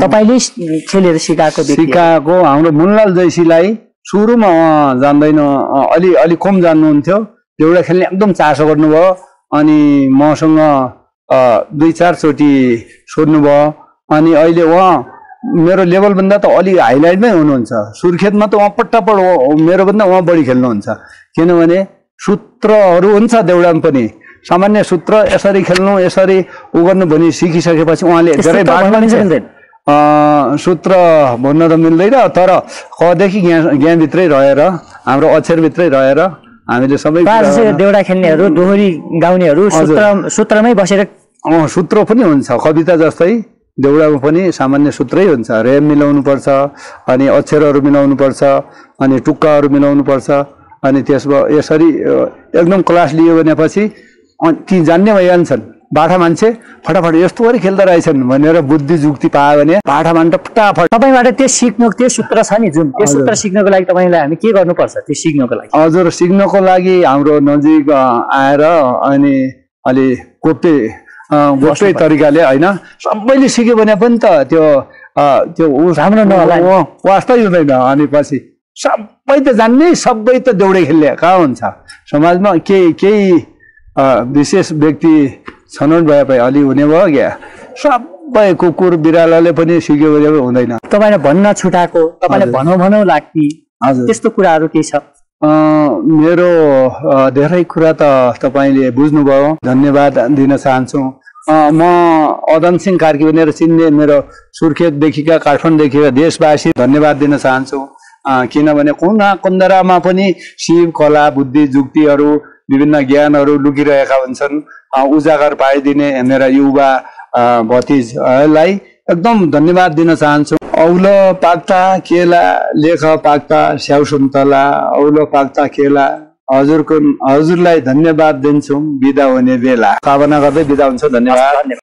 S2: तपाईँले खेलेर सिकाएको
S1: हाम्रो मुनलाल जैसीलाई सुरुमा जान्दैन, अलि कम जान्नुहुन्थ्यो, देउडा खेल्ने एकदम चासो गर्नुभयो। अनि मसँग 2-4 चोटि सोध्नुभयो। अनि अहिले उहाँ मेरो लेभलभन्दा त अलि हाइलाइटमै हुनुहुन्छ। सुर्खेतमा त उहाँ पट्टापट मेरोभन्दा उहाँ बढी खेल्नुहुन्छ, किनभने सूत्रहरू हुन्छ देउडामा पनि। सामान्य सूत्र यसरी खेल्नु, यसरी उ गर्नु भनी सिकिसकेपछि उहाँले धेरै सूत्र भन्न त मिल्दैन, तर कदेखि ज्ञानभित्रै रहेर हाम्रो अक्षरभित्रै रहेर हामीले सबै
S2: देउडा खेल्नेहरू दोहोरी गाउनेहरू सूत्रमै बसेर
S1: सूत्र पनि हुन्छ। कविता जस्तै देउडामा पनि सामान्य सूत्रै हुन्छ, रेम मिलाउनु पर्छ, अनि अक्षरहरू मिलाउनु पर्छ, अनि टुक्काहरू मिलाउनु पर्छ। अनि त्यसमा यसरी एकदम क्लास लियो भनेपछि ती जान्ने भइहाल्छन्। बाठा मान्छे फटाफट यस्तो गरी खेल्दा रहेछन् भनेर बुद्धि जुक्ति पायो भने बाठा मान्छे फटाफट।
S2: तपाईँबाट त्यो सिक्नु, त्यो सूत्र छ नि जुन, त्यो सूत्र सिक्नको लागि तपाईँलाई हामी के गर्नुपर्छ त्यो सिक्नको लागि?
S1: हजुर, सिक्नको लागि हाम्रो नजिक आएर अनि अलि गोप्य तरिकाले होइन, सबैले सिक्यो भने पनि त त्यो
S2: राम्रो नहोला,
S1: वास्तै हुँदैन। अनि पछि सबै त जान्ने, सबै त देउडे खेल्ने कहाँ हुन्छ समाजमा? केही विशेष व्यक्ति छनौट भए अलि हुने भयो क्या, सबै कुकुर बिरालोले पनि सिक्यो भने हुँदैन।
S2: तपाईँले भन्न छुटाएको, तपाईँले भनौँ लाग्ने त्यस्तो कुराहरू के छ?
S1: मेरो धेरै कुरा त तपाईँले बुझ्नुभयो, धन्यवाद दिन चाहन्छु। म अदन सिंह कार्की भनेर चिन्ने मेरो सुर्खेतदेखिका काठमाडौँदेखिका देशवासी धन्यवाद दिन चाहन्छु। किनभने कुना कुन्दरामा पनि शिव कला बुद्धि जुक्तिहरू विभिन्न ज्ञानहरू लुकिरहेका हुन्छन्। उजागर पाइदिने मेरा युवा भतिजलाई एकदम धन्यवाद दिन चाहन्छु। औलो पाक्ता केला लेख पाक्ता स्याउ सुन्तला, औलो पाक्ता केला, हजुरलाई धन्यवाद दिन्छु बिदा हुने बेला कामना गर्दै बिदा हुन्छ। धन्यवाद।